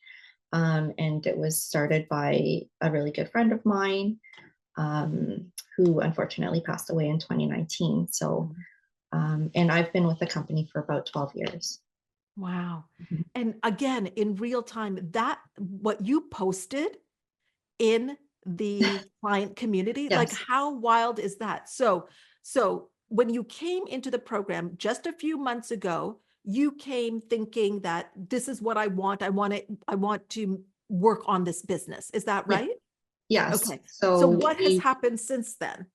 And it was started by a really good friend of mine, who unfortunately passed away in 2019. So, and I've been with the company for about 12 years.
Wow. And again, in real time, that what you posted in the client community, like
Yes.
how wild is that? So when you came into the program just a few months ago, you came thinking that this is what I want. I want to work on this business. Is that
Yeah.
right?
Yes.
Okay.
So
So what has happened since then?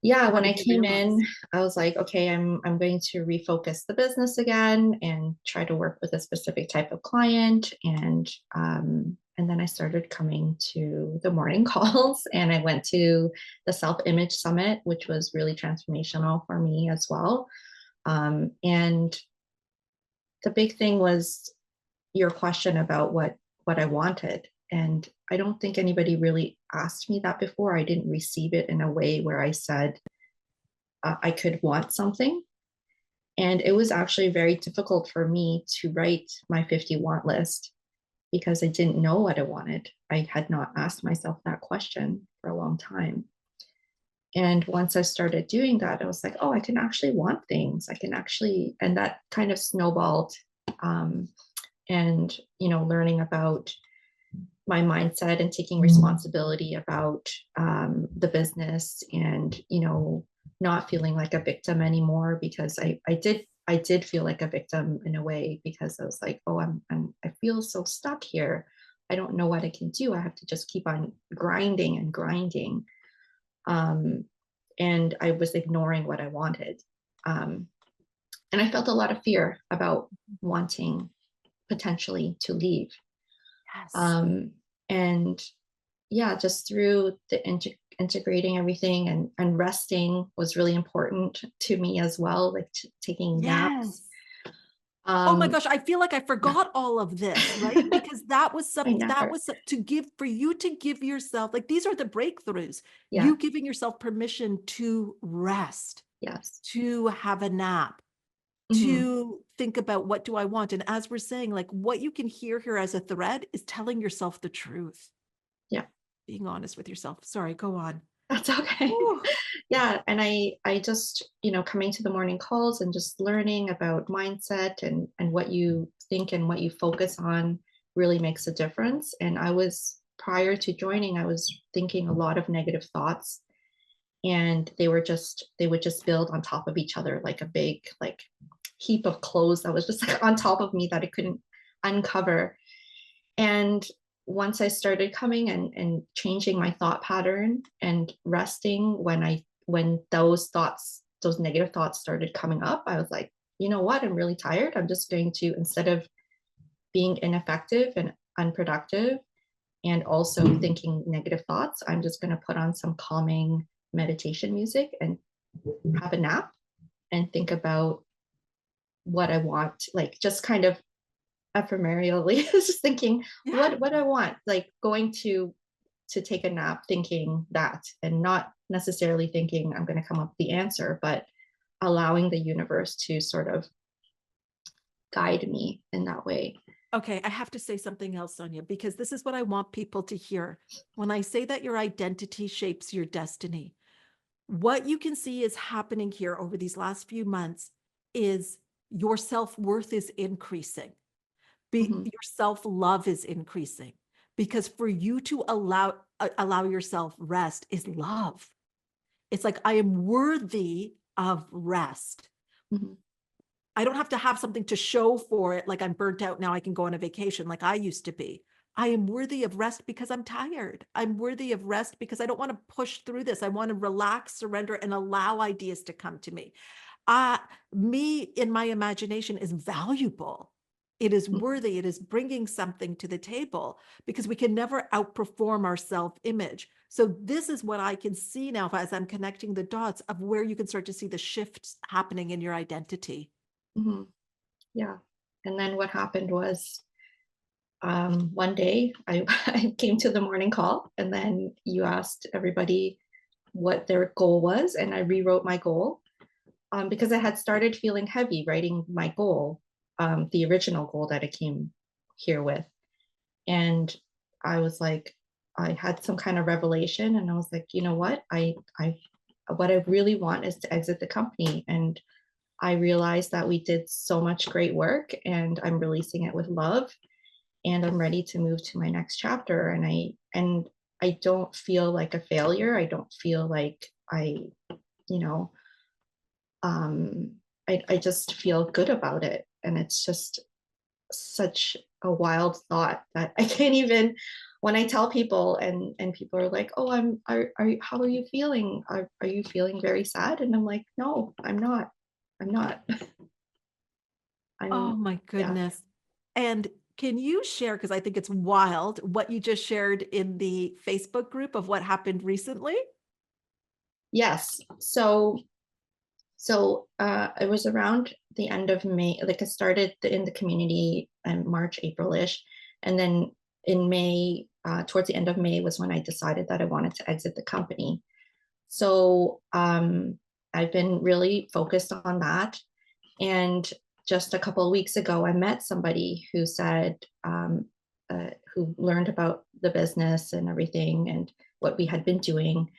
yeah, when
What
I
did you
came
realize?
in, I was like, okay, I'm going to refocus the business again and try to work with a specific type of client. And then I started coming to the morning calls, and I went to the Self-Image Summit, which was really transformational for me as well. And the big thing was your question about what I wanted. And I don't think anybody really asked me that before. I didn't receive it in a way where I said I could want something. And it was actually very difficult for me to write my 50 want list because I didn't know what I wanted. I had not asked myself that question for a long time. And once I started doing that, I was like, oh, I can actually want things. I can actually, and that kind of snowballed. And, learning about my mindset and taking responsibility about the business, and not feeling like a victim anymore, because I did feel like a victim in a way, because I was like, oh, I feel so stuck here. I don't know what I can do. I have to just keep on grinding and grinding. And I was ignoring what I wanted. And I felt a lot of fear about wanting potentially to leave.
Yes.
And yeah, just through the integrating everything, and resting was really important to me as well, like taking naps.
Yes. Oh my
Um,
gosh, I feel like I forgot all of this, right? Because that was
I
something that
never.
was for you to give yourself, like these are the breakthroughs,
Yeah.
you giving yourself permission to rest,
Yes.
to have a nap,
Mhm.
to think about what do I want. And as we're saying, like what you can hear here as a thread is telling yourself the truth.
Yeah.
Being honest with yourself. Sorry, go on.
That's okay.
Ooh.
Yeah. And I just, coming to the morning calls and just learning about mindset and what you think and what you focus on really makes a difference. And prior to joining, I was thinking a lot of negative thoughts, and they would just build on top of each other, like a big, like heap of clothes that was just like on top of me that I couldn't uncover. And once I started coming and changing my thought pattern and resting, when those negative thoughts started coming up, I was like, you know what, I'm really tired. I'm just going to, instead of being ineffective and unproductive and also thinking negative thoughts, I'm just going to put on some calming meditation music and have a nap and think about what I want, like just kind of ephemerally, just thinking
Yeah.
what I want, like going to take a nap thinking that, and not necessarily thinking I'm going to come up with the answer, but allowing the universe to sort of guide me in that way.
Okay, I have to say something else, Sonia, because this is what I want people to hear. When I say that your identity shapes your destiny, what you can see is happening here over these last few months is your self-worth is increasing.
Mhm.
Your self-love is increasing, because for you to allow yourself rest is love. It's like, I am worthy of rest.
Mhm.
I don't have to have something to show for it. Like, I'm burnt out now, I can go on a vacation like I used to be. I am worthy of rest because I'm tired. I'm worthy of rest because I don't want to push through this. I want to relax, surrender, and allow ideas to come to me. Me in my imagination is valuable. It is
Mhm.
worthy. It is bringing something to the table, because we can never outperform our self-image. So this is what I can see now as I'm connecting the dots of where you can start to see the shifts happening in your identity.
Mhm. Yeah. And then what happened was, one day I, I came to the morning call, and then you asked everybody what their goal was, and I rewrote my goal, because I had started feeling heavy writing my goal, the original goal that I came here with. And I was like, I had some kind of revelation, and I was like, you know what, what I really want is to exit the company. And I realized that we did so much great work, and I'm releasing it with love, and I'm ready to move to my next chapter. And I don't feel like a failure. I don't feel like you know, I just feel good about it. And it's just such a wild thought that I can't even, when I tell people, and people are like, oh, how are you feeling? Are you feeling very sad? And I'm like, no, I'm not. I'm not.
Oh
I'm,
my
yeah.
goodness. And can you share, because I think it's wild, what you just shared in the Facebook group of what happened recently?
Yes. It was around the end of May, like I started in the community in March, April-ish. And then in May, towards the end of May was when I decided that I wanted to exit the company. So I've been really focused on that. And just a couple of weeks ago, I met somebody who said, who learned about the business and everything and what we had been doing.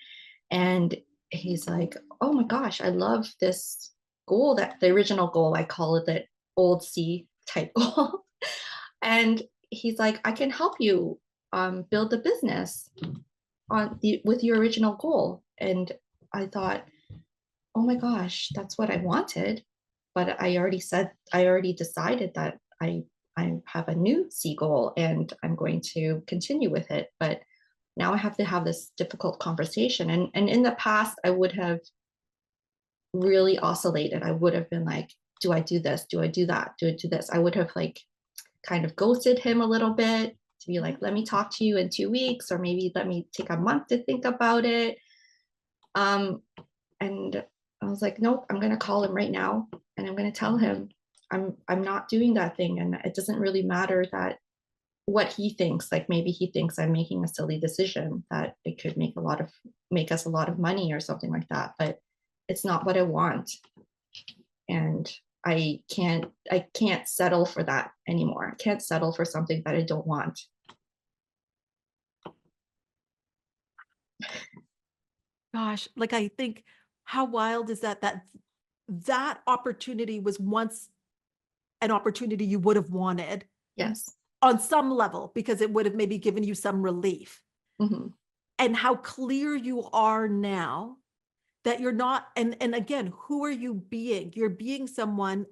And he's like, oh my gosh, I love this goal, that the original goal, I call it the old C type goal. And he's like, I can help you build the business with your original goal. And I thought, oh my gosh, that's what I wanted. But I already decided that I have a new C goal, and I'm going to continue with it. But now I have to have this difficult conversation. And in the past, I would have really oscillated. I would have been like, do I do this? Do I do that? Do I do this? I would have like kind of ghosted him a little bit, to be like, let me talk to you in 2 weeks, or maybe let me take a month to think about it. And I was like, nope, I'm going to call him right now, and I'm going to tell him I'm not doing that thing. And it doesn't really matter that what he thinks. Like, maybe he thinks I'm making a silly decision, that it could make us a lot of money or something like that, but it's not what I want. And I can't settle for that anymore. I can't settle for something that I don't want.
Gosh, like, I think, how wild is that opportunity was once an opportunity you would have wanted
Yes.
on some level, because it would have maybe given you some relief.
Mhm.
And how clear you are now that you're not, and again, who are you being? You're being someone,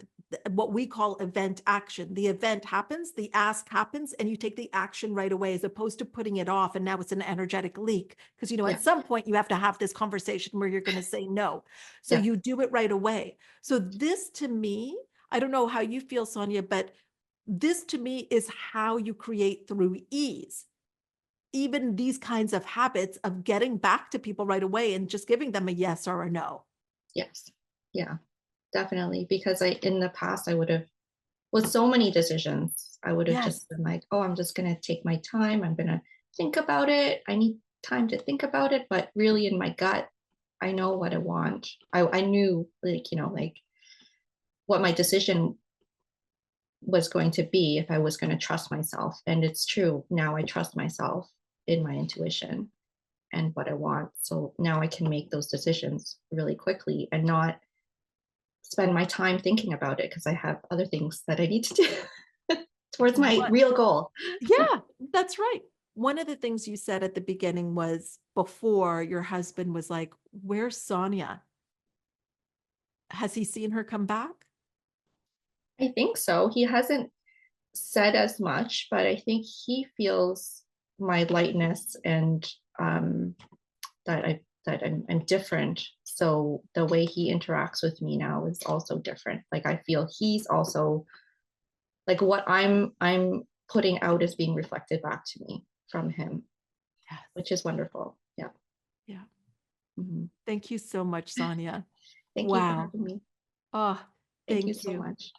what we call event action. The event happens, the ask happens, and you take the action right away, as opposed to putting it off. And now it's an energetic leak, because
Yeah.
at some point you have to have this conversation where you're going to say no. So
Yeah.
you do it right away. So this, to me, I don't know how you feel, Sonia, but this to me is how you create through ease. Even these kinds of habits of getting back to people right away and just giving them a yes or a no.
Yes. Yeah, definitely. Because in the past, I would have, with so many decisions, I would have
Yes.
just been like, oh, I'm just going to take my time. I'm going to think about it. I need time to think about it. But really in my gut, I know what I want. I knew, like, like what my decision was going to be if I was going to trust myself. And it's true. Now I trust myself in my intuition and what I want. So now I can make those decisions really quickly and not spend my time thinking about it because I have other things that I need to do towards my real goal.
Yeah, that's right. One of the things you said at the beginning was before your husband was like, where's Sonia? Has he seen her come back?
I think so. He hasn't said as much, but I think he feels my lightness and that I'm different. So the way he interacts with me now is also different. Like I feel he's also like what I'm putting out is being reflected back to me from him,
Yes.
which is wonderful. Yeah.
Yeah.
Mhm.
Thank you so much, Sonia.
Thank you for
Wow.
having me.
Oh,
Thank you so much.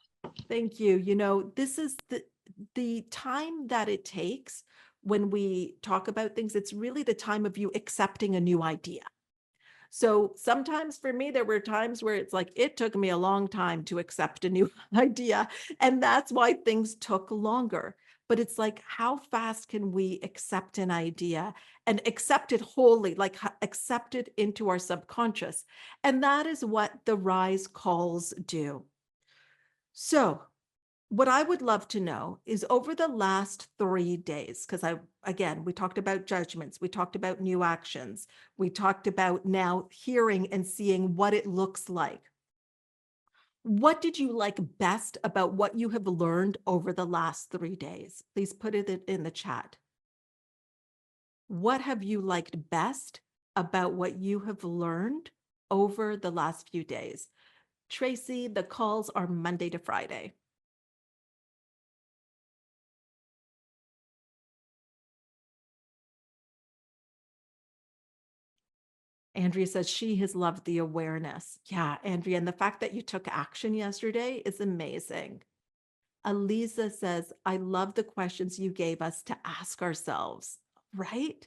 Thank you. You know, this is the time that it takes when we talk about things. It's really the time of you accepting a new idea. So sometimes for me, there were times where it's like, it took me a long time to accept a new idea. And that's why things took longer. But it's like, how fast can we accept an idea and accept it wholly, like accept it into our subconscious? And that is what the Rise calls do. So what I would love to know is over the last 3 days, because again, we talked about judgments, we talked about new actions, we talked about now hearing and seeing what it looks like. What did you like best about what you have learned over the last 3 days? Please put it in the chat. What have you liked best about what you have learned over the last few days? Tracy, the calls are Monday to Friday. Andrea says she has loved the awareness. Yeah, Andrea, and the fact that you took action yesterday is amazing. Aliza says, I love the questions you gave us to ask ourselves, right?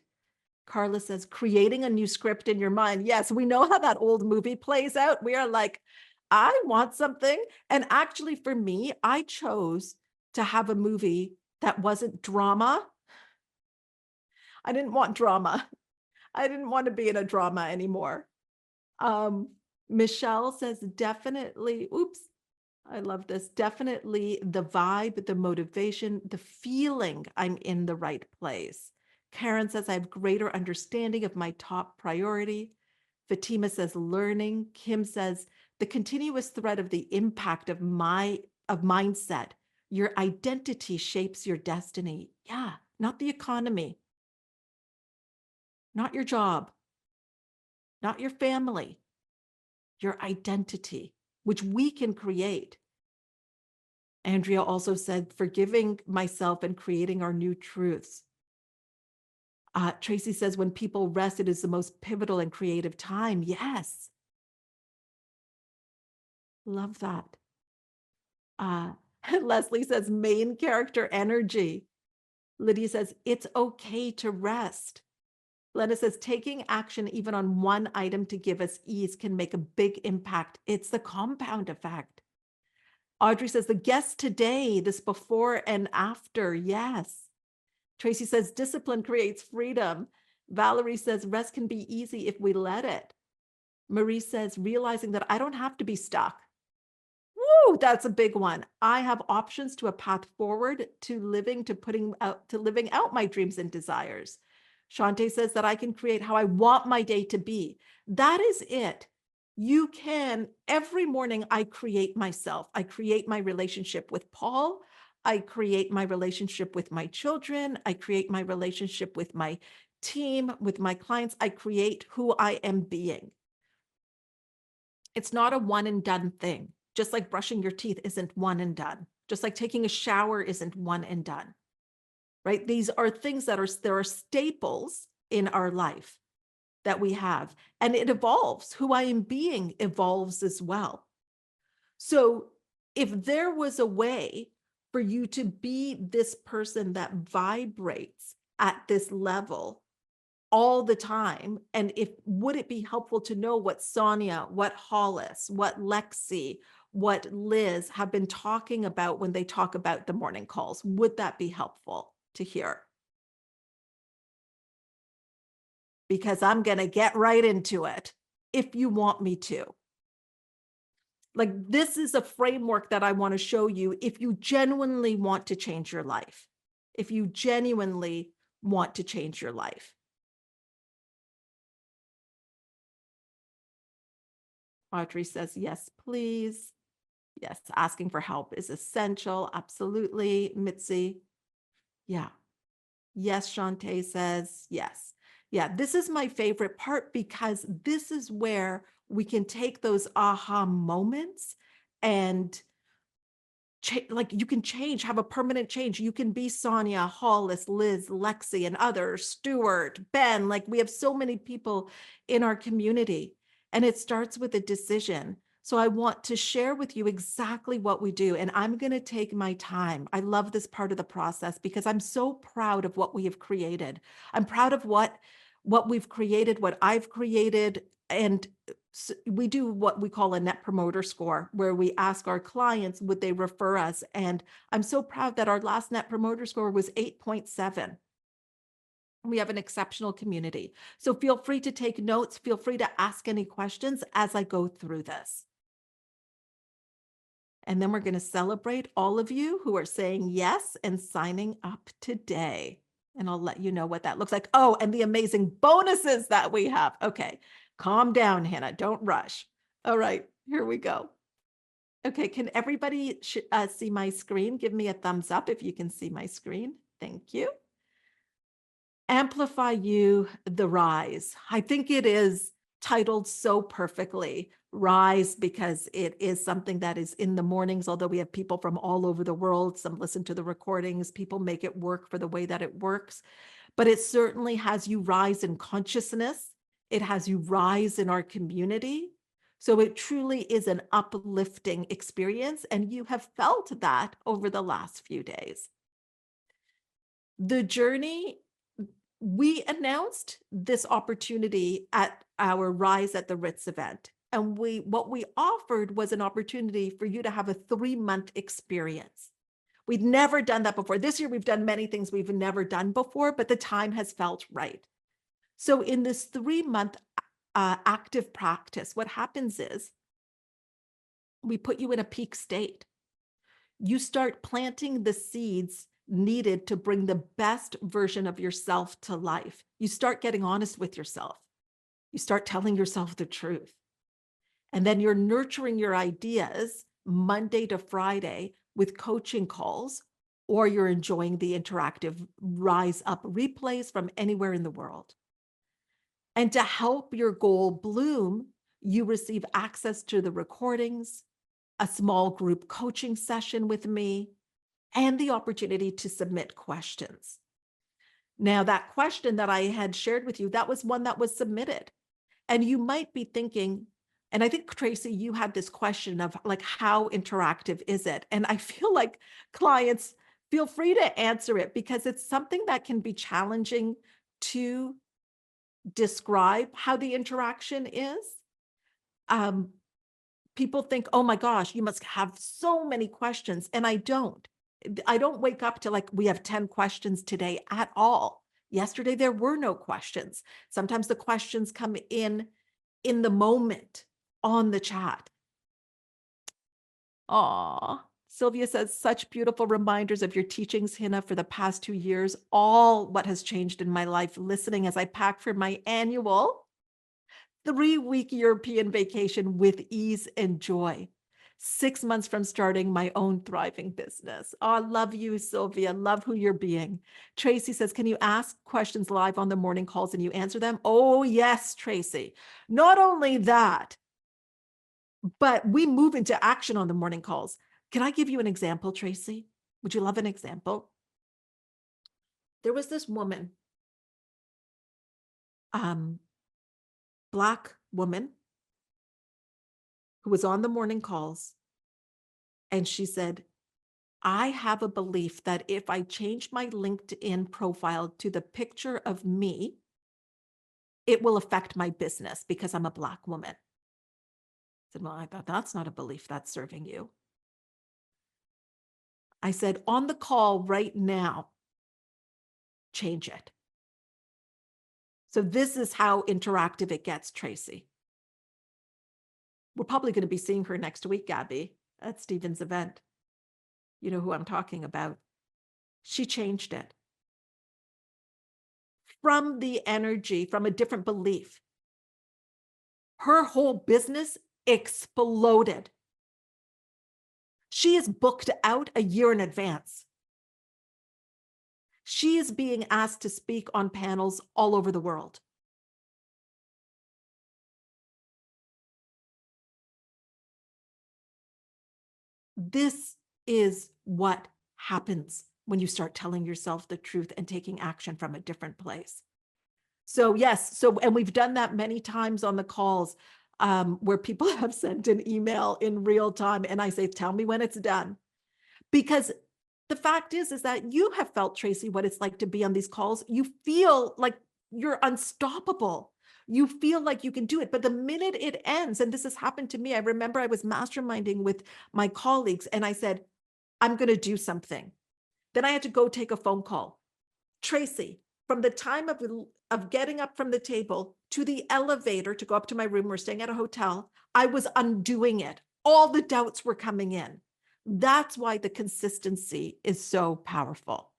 Carla says, creating a new script in your mind. Yes, we know how that old movie plays out. We are like, I want something. And actually, for me, I chose to have a movie that wasn't drama. I didn't want drama. I didn't want to be in a drama anymore. Michelle says, definitely, oops, I love this. Definitely the vibe, the motivation, the feeling I'm in the right place. Karen says, I have greater understanding of my top priority. Fatima says, learning. Kim says, the continuous thread of the impact of mindset. Your identity shapes your destiny. Yeah, not the economy, not your job, not your family, your identity, which we can create. Andrea also said, forgiving myself and creating our new truths. Tracy says, when people rest, it is the most pivotal and creative time. Yes. Love that. Leslie says, main character energy. Lydia says, it's okay to rest. Lena says, taking action even on one item to give us ease can make a big impact. It's the compound effect. Audrey says, the guest today, this before and after. Yes. Tracy says, discipline creates freedom. Valerie says, rest can be easy if we let it. Marie says, realizing that I don't have to be stuck. Woo, that's a big one. I have options to a path forward to living out my dreams and desires. Shante says that I can create how I want my day to be. That is it. You can, every morning I create myself. I create my relationship with Paul. I create my relationship with my children. I create my relationship with my team, with my clients. I create who I am being. It's not a one and done thing. just like brushing your teeth isn't one and done. Just like taking a shower isn't one and done, right? These are things that there are staples in our life that we have, and it evolves. Who I am being evolves as well. So if there was a way for you to be this person that vibrates at this level all the time, and would it be helpful to know what Sonia, what Hollis, what Lexi, what Liz have been talking about when they talk about the morning calls? Would that be helpful to hear? Because I'm going to get right into it if you want me to. Like, this is a framework that I want to show you if you genuinely want to change your life. If you genuinely want to change your life. Audrey says, yes, please. Yes, asking for help is essential. Absolutely. Mitzi. Yeah. Yes, Shantae says, yes. Yeah, this is my favorite part because this is where we can take those aha moments and like you can change, have a permanent change. You can be Sonia, Hollis, Liz, Lexi, and others, Stuart, Ben. Like, we have so many people in our community, and it starts with a decision. So I want to share with you exactly what we do, and I'm going to take my time. I love this part of the process because I'm so proud of what we have created. I'm proud of what we've created, what I've created, and we do what we call a net promoter score, where we ask our clients, would they refer us? And I'm so proud that our last net promoter score was 8.7. We have an exceptional community. So feel free to take notes. Feel free to ask any questions as I go through this. And then we're going to celebrate all of you who are saying yes and signing up today. And I'll let you know what that looks like. Oh, and the amazing bonuses that we have. Okay. Calm down, Hannah. Don't rush. All right, here we go. Okay, can everybody see my screen? Give me a thumbs up if you can see my screen. Thank you. Amplify You, The Rise. I think it is titled so perfectly, Rise, because it is something that is in the mornings, although we have people from all over the world. Some listen to the recordings. People make it work for the way that it works. But it certainly has you rise in consciousness. It has you rise in our community. So it truly is an uplifting experience, and you have felt that over the last few days. The journey, we announced this opportunity at our Rise at the Ritz event. And what we offered was an opportunity for you to have a 3-month experience. We'd never done that before. This year, we've done many things we've never done before, but the time has felt right. So in this 3-month active practice, what happens is we put you in a peak state. You start planting the seeds needed to bring the best version of yourself to life. You start getting honest with yourself. You start telling yourself the truth. And then you're nurturing your ideas Monday to Friday with coaching calls, or you're enjoying the interactive Rise Up replays from anywhere in the world. And to help your goal bloom, you receive access to the recordings, a small group coaching session with me, and the opportunity to submit questions. Now, that question that I had shared with you, that was one that was submitted. And you might be thinking, and I think, Tracy, you had this question of like, how interactive is it? And I feel like clients, feel free to answer it because it's something that can be challenging to describe how the interaction is. People think, oh my gosh, you must have so many questions. And I don't wake up to like, we have 10 questions today at all. Yesterday, there were no questions. Sometimes the questions come in the moment on the chat. Aw, Sylvia says, such beautiful reminders of your teachings, Hina, for the past 2 years. All what has changed in my life, listening as I pack for my annual 3-week European vacation with ease and joy. 6 months from starting my own thriving business. Oh, I love you, Sylvia. Love who you're being. Tracy says, can you ask questions live on the morning calls and you answer them? Oh, yes, Tracy. Not only that, but we move into action on the morning calls. Can I give you an example, Tracy? Would you love an example? There was this woman, Black woman, who was on the morning calls, and she said, I have a belief that if I change my LinkedIn profile to the picture of me, it will affect my business because I'm a Black woman. I said, well, I thought that's not a belief that's serving you. I said, on the call right now, change it. So this is how interactive it gets, Tracy. We're probably going to be seeing her next week, Gabby, at Stephen's event. You know who I'm talking about. She changed it. From the energy, from a different belief. Her whole business exploded. She is booked out a year in advance. She is being asked to speak on panels all over the world. This is what happens when you start telling yourself the truth and taking action from a different place. So yes, and we've done that many times on the calls where people have sent an email in real time and I say, tell me when it's done. Because the fact is that you have felt, Tracy, what it's like to be on these calls. You feel like you're unstoppable. You feel like you can do it. But the minute it ends, and this has happened to me, I remember I was masterminding with my colleagues and I said, I'm going to do something. Then I had to go take a phone call. Tracy, from the time of getting up from the table to the elevator to go up to my room, we're staying at a hotel, I was undoing it. All the doubts were coming in. That's why the consistency is so powerful.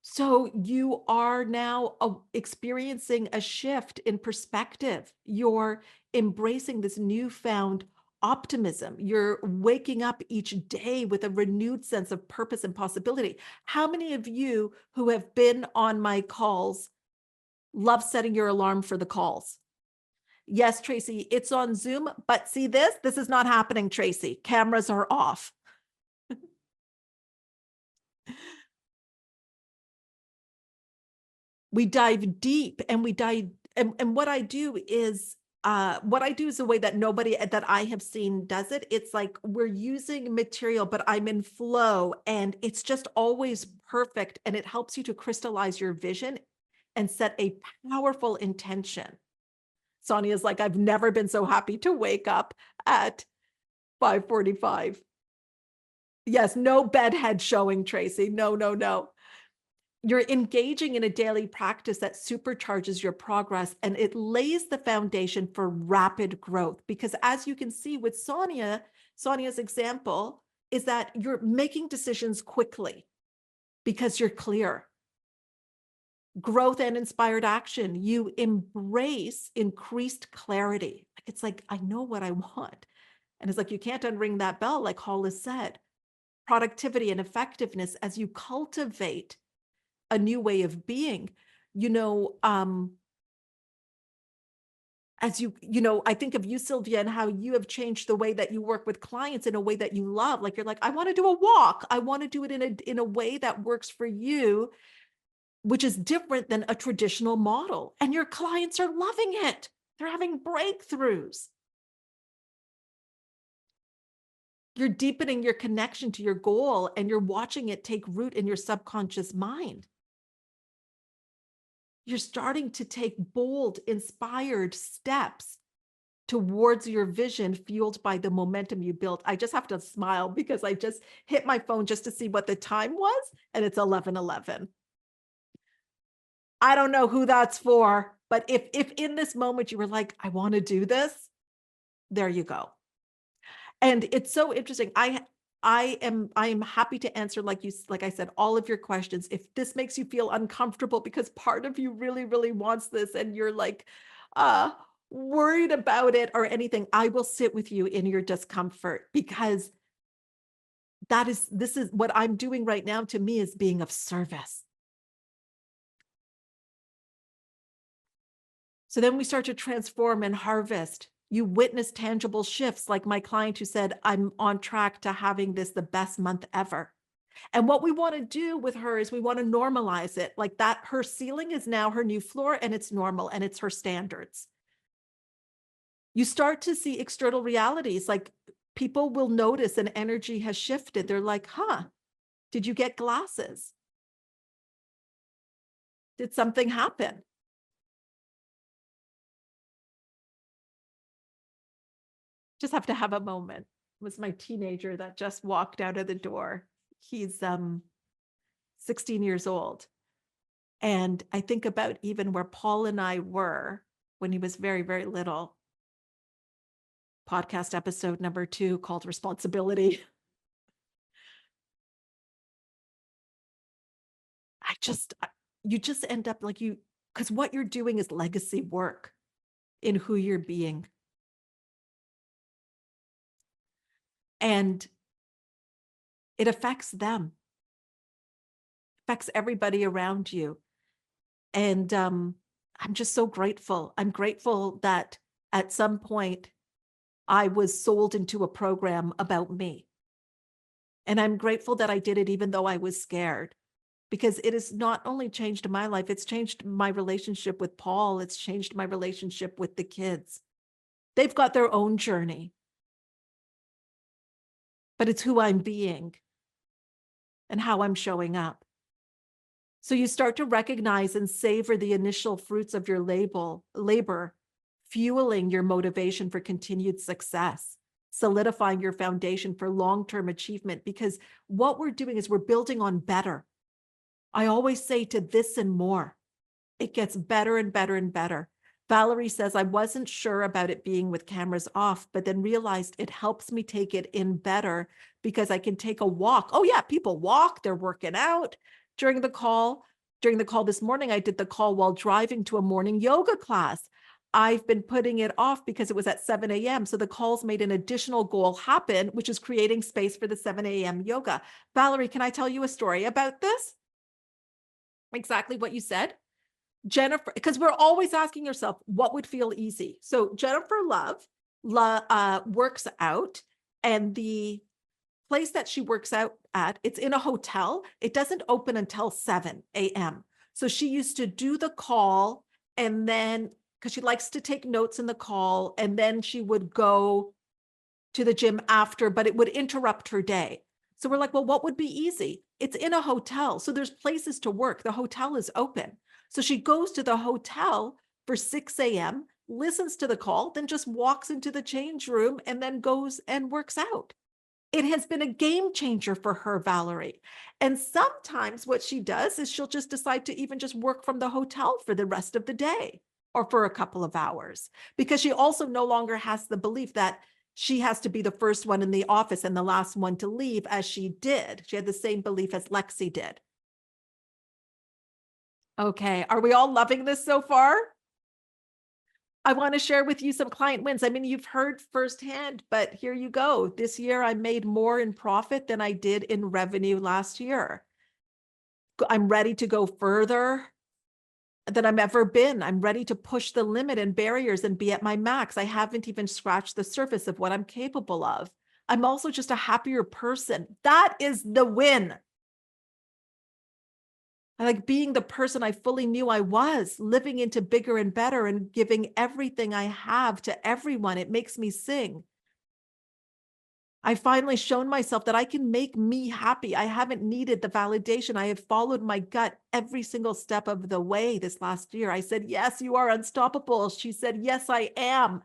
So you are now experiencing a shift in perspective. You're embracing this newfound optimism. You're waking up each day with a renewed sense of purpose and possibility. How many of you who have been on my calls love setting your alarm for the calls? Yes, Tracy, it's on Zoom, but see this is not happening, Tracy. Cameras are off. We dive deep and and what I do is the way that nobody that I have seen does it. It's like we're using material, but I'm in flow and it's just always perfect. And it helps you to crystallize your vision and set a powerful intention. Sonia's like, I've never been so happy to wake up at 5:45. Yes, no bedhead showing, Tracy. No, no, no. You're engaging in a daily practice that supercharges your progress and it lays the foundation for rapid growth. Because as you can see with Sonia's example is that you're making decisions quickly because you're clear. Growth and inspired action. You embrace increased clarity. It's like, I know what I want. And it's like, you can't unring that bell, like Hollis said. Productivity and effectiveness as you cultivate a new way of being, as I think of you, Sylvia, and how you have changed the way that you work with clients in a way that you love. Like, you're like, I want to do a walk. I want to do it in a way that works for you, which is different than a traditional model. And your clients are loving it. They're having breakthroughs. You're deepening your connection to your goal and you're watching it take root in your subconscious mind. You're starting to take bold, inspired steps towards your vision fueled by the momentum you built. I just have to smile because I just hit my phone just to see what the time was, and it's 11:11. I don't know who that's for, but if in this moment you were like, I want to do this, there you go. And it's so interesting. I am happy to answer, like I said, all of your questions. If this makes you feel uncomfortable because part of you really, really wants this and you're like worried about it or anything, I will sit with you in your discomfort because this is what I'm doing right now. To me, is being of service. So then we start to transform and harvest You witness tangible shifts, like my client who said, I'm on track to having this the best month ever. And what we want to do with her is we want to normalize it, like that her ceiling is now her new floor and it's normal and it's her standards. You start to see external realities, like people will notice an energy has shifted. They're like, huh, did you get glasses? Did something happen? Just have to have a moment. It was my teenager that just walked out of the door. He's 16 years old. And I think about even where Paul and I were when he was very, very little. Podcast episode number 2 called Responsibility. You just end up like because what you're doing is legacy work in who you're being. And it affects them, affects everybody around you. And I'm just so grateful. I'm grateful that at some point I was sold into a program about me. And I'm grateful that I did it even though I was scared, because it has not only changed my life, it's changed my relationship with Paul. It's changed my relationship with the kids. They've got their own journey, but it's who I'm being and how I'm showing up. So you start to recognize and savor the initial fruits of your labor, fueling your motivation for continued success, solidifying your foundation for long-term achievement, because what we're doing is we're building on better. I always say to this and more, it gets better and better and better. Valerie says, I wasn't sure about it being with cameras off, but then realized it helps me take it in better because I can take a walk. Oh yeah, people walk, they're working out during the call. During the call this morning, I did the call while driving to a morning yoga class. I've been putting it off because it was at 7 a.m. So the calls made an additional goal happen, which is creating space for the 7 a.m. yoga. Valerie, can I tell you a story about this? Exactly what you said. Jennifer, because we're always asking yourself, what would feel easy? So Jennifer Love works out, and the place that she works out at, it's in a hotel. It doesn't open until 7 a.m. So she used to do the call, and then, because she likes to take notes in the call, and then she would go to the gym after, but it would interrupt her day. So we're like, well, what would be easy? It's in a hotel. So there's places to work. The hotel is open. So she goes to the hotel for 6 a.m., listens to the call, then just walks into the change room and then goes and works out. It has been a game changer for her, Valerie. And sometimes what she does is she'll just decide to even just work from the hotel for the rest of the day or for a couple of hours, because she also no longer has the belief that she has to be the first one in the office and the last one to leave, as she did. She had the same belief as Lexi did. Okay, are we all loving this so far? I want to share with you some client wins. I mean, you've heard firsthand, but here you go. This year, I made more in profit than I did in revenue last year. I'm ready to go further than I've ever been. I'm ready to push the limit and barriers and be at my max. I haven't even scratched the surface of what I'm capable of. I'm also just a happier person. That is the win. I like being the person I fully knew I was, living into bigger and better and giving everything I have to everyone. It makes me sing. I finally shown myself that I can make me happy. I haven't needed the validation. I have followed my gut every single step of the way this last year. I said, yes, you are unstoppable. She said, yes, I am.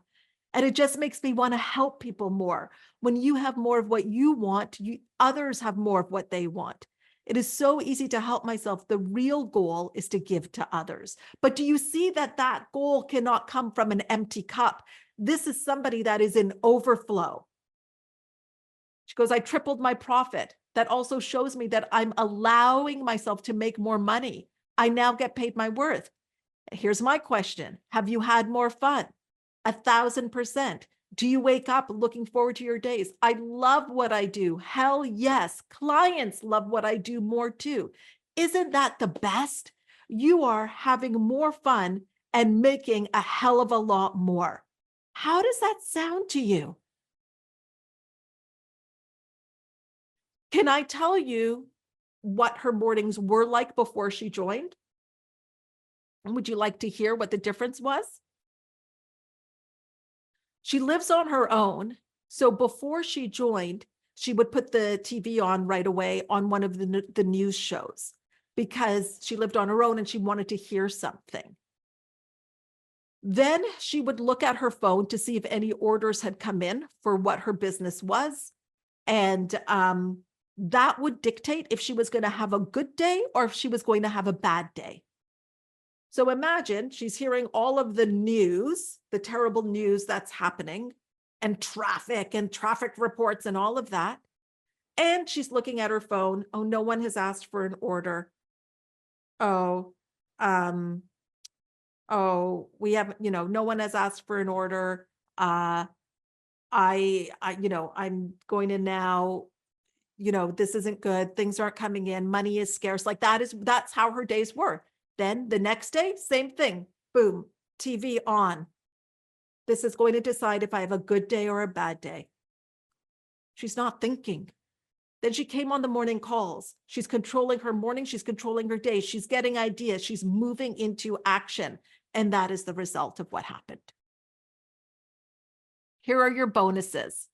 And it just makes me want to help people more. When you have more of what you want, others have more of what they want. It is so easy to help myself. The real goal is to give to others. But do you see that that goal cannot come from an empty cup? This is somebody that is in overflow. She goes, I tripled my profit. That also shows me that I'm allowing myself to make more money. I now get paid my worth. Here's my question. Have you had more fun? 1,000%. Do you wake up looking forward to your days? I love what I do. Hell yes. Clients love what I do more too. Isn't that the best? You are having more fun and making a hell of a lot more. How does that sound to you? Can I tell you what her mornings were like before she joined? And would you like to hear what the difference was? She lives on her own. So before she joined, she would put the TV on right away on one of the news shows because she lived on her own and she wanted to hear something. Then she would look at her phone to see if any orders had come in for what her business was. And that would dictate if she was going to have a good day or if she was going to have a bad day. So imagine she's hearing all of the news, the terrible news that's happening, and traffic reports and all of that. And she's looking at her phone. Oh, no one has asked for an order. Oh, we haven't, no one has asked for an order. I'm going to now, this isn't good. Things aren't coming in. Money is scarce. Like that's how her days were. Then the next day, same thing. Boom, TV on. This is going to decide if I have a good day or a bad day. She's not thinking. Then she came on the morning calls. She's controlling her morning. She's controlling her day. She's getting ideas. She's moving into action. And that is the result of what happened. Here are your bonuses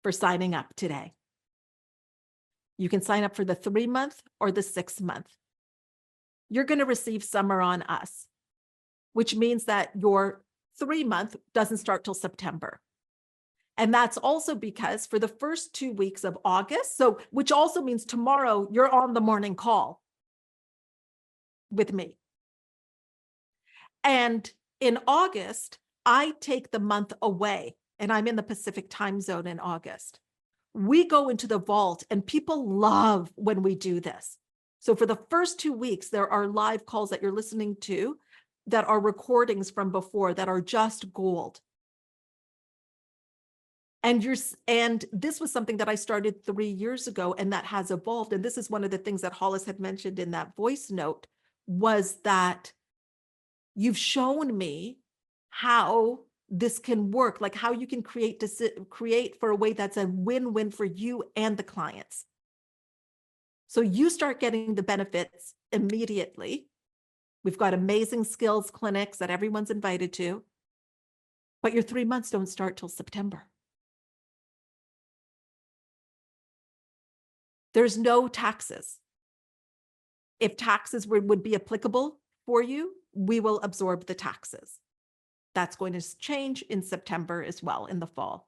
for signing up today. You can sign up for the 3-month or the 6-month. You're going to receive Summer on Us, which means that your 3-month doesn't start till September. And that's also because for the first 2 weeks of August, which also means tomorrow you're on the morning call with me. And in August, I take the month away and I'm in the Pacific time zone in August. We go into the vault and people love when we do this. So for the first 2 weeks, there are live calls that you're listening to that are recordings from before that are just gold. And this was something that I started 3 years ago and that has evolved. And this is one of the things that Hollis had mentioned in that voice note was that you've shown me how this can work, like how you can create for a way that's a win-win for you and the clients. So you start getting the benefits immediately. We've got amazing skills clinics that everyone's invited to, but your 3 months don't start till September. There's no taxes. If taxes would be applicable for you, we will absorb the taxes. That's going to change in September as well, in the fall.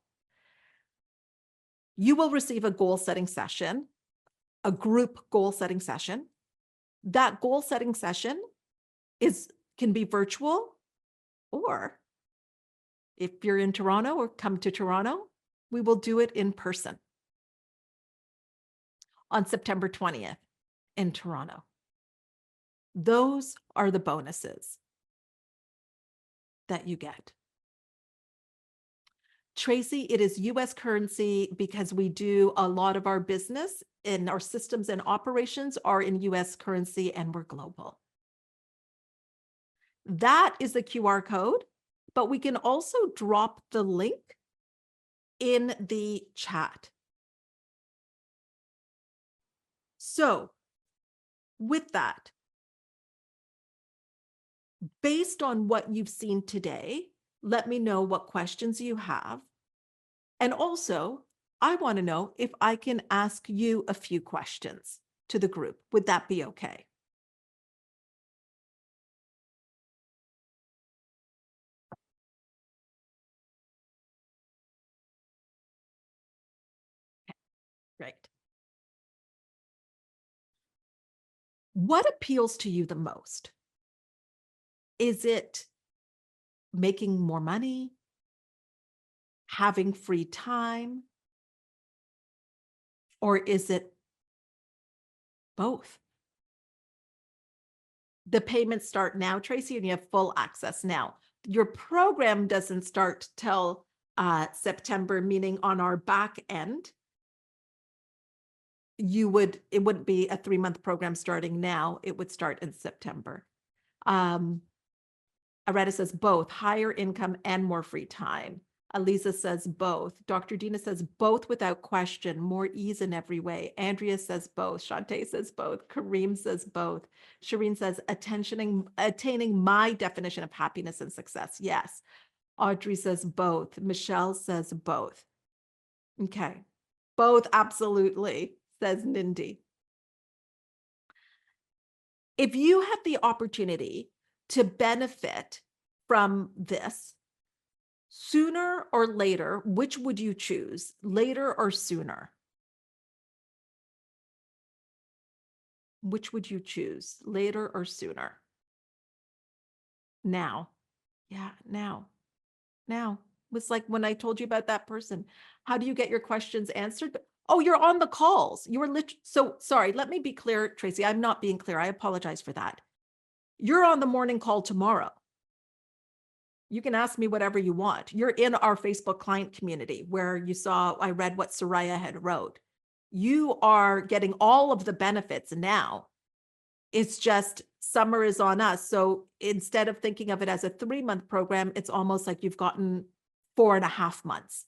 You will receive a goal setting session, a group goal setting session. That goal setting session can be virtual, or if you're in Toronto or come to Toronto, we will do it in person on September 20th in Toronto. Those are the bonuses that you get. Tracy, it is US currency because we do a lot of our business and our systems and operations are in US currency and we're global. That is the QR code, but we can also drop the link in the chat. So with that, based on what you've seen today, let me know what questions you have. And also, I want to know if I can ask you a few questions to the group. Would that be okay? Right. What appeals to you the most? Is it making more money? Having free time? Or is it both? The payments start now, Tracy, and you have full access now. Your program doesn't start till September, meaning on our back end, it wouldn't be a 3-month program starting now. It would start in September. Areta says both, higher income and more free time. Aliza says both. Dr. Dina says both without question, more ease in every way. Andrea says both. Shantae says both. Kareem says both. Shireen says attaining my definition of happiness and success. Yes. Audrey says both. Michelle says both. Okay. Both, absolutely, says Nindy. If you have the opportunity to benefit from this, sooner or later, which would you choose? Later or sooner? Which would you choose? Later or sooner? Now. Yeah, now. Now. It's like when I told you about that person. How do you get your questions answered? Oh, you're on the calls. You were so sorry. Let me be clear, Tracy. I'm not being clear. I apologize for that. You're on the morning call tomorrow. You can ask me whatever you want. You're in our Facebook client community where you saw, I read what Soraya had wrote. You are getting all of the benefits now. It's just summer is on us. So instead of thinking of it as a 3-month program, it's almost like you've gotten 4.5 months.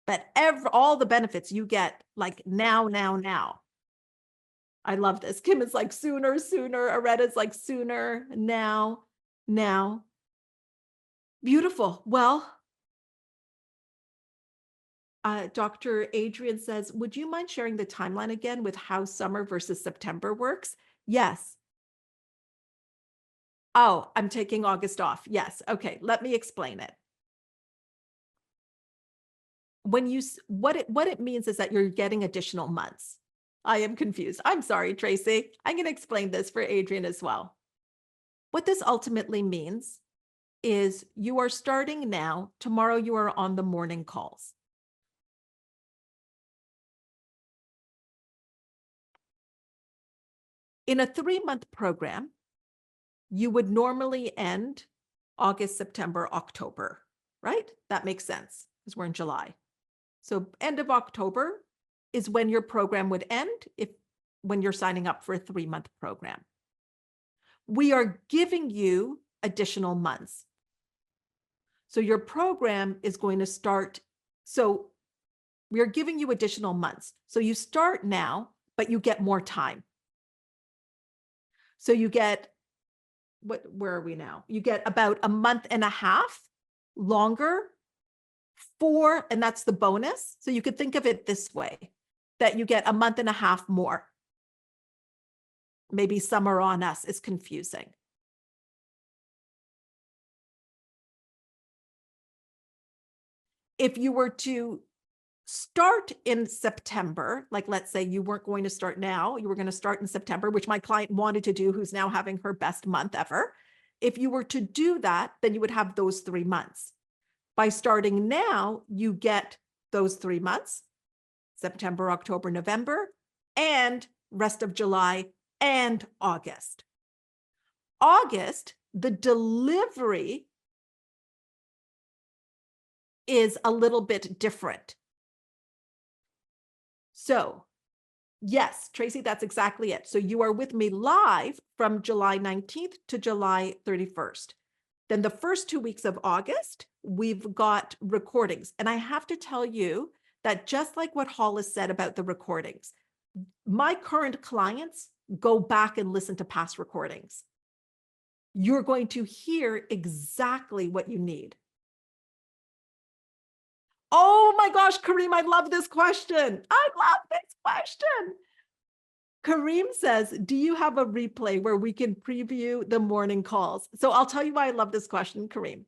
But all the benefits you get like now. I love this. Kim is like sooner. Areta's like sooner, now. Beautiful. Well, Dr. Adrian says, would you mind sharing the timeline again with how summer versus September works? Yes. Oh, I'm taking August off. Yes. Okay. Let me explain it. When what it means is that you're getting additional months. I am confused. I'm sorry, Tracy. I'm going to explain this for Adrian as well. What this ultimately means is you are starting now. Tomorrow you are on the morning calls. In a 3-month program, you would normally end August, September, October, right? That makes sense because we're in July. So end of October is when your program would end when you're signing up for a 3-month program. We are giving you additional months. So your program is going to start. So we are giving you additional months. So you start now, but you get more time. So you get, where are we now? You get about 1.5 months longer and that's the bonus. So you could think of it this way, that you get 1.5 months more. Maybe summer on us is confusing. If you were to start in September, like let's say you weren't going to start now, you were going to start in September, which my client wanted to do, who's now having her best month ever. If you were to do that, then you would have those 3 months. By starting now, you get those 3 months, September, October, November, and rest of July and August. August, the delivery is a little bit different. So yes, Tracy, that's exactly it. So you are with me live from July 19th to July 31st. Then the first 2 weeks of August, we've got recordings. And I have to tell you that just like what Hollis said about the recordings, my current clients go back and listen to past recordings. You're going to hear exactly what you need. Oh my gosh, Kareem, I love this question. Kareem says, do you have a replay where we can preview the morning calls? So I'll tell you why I love this question, Kareem.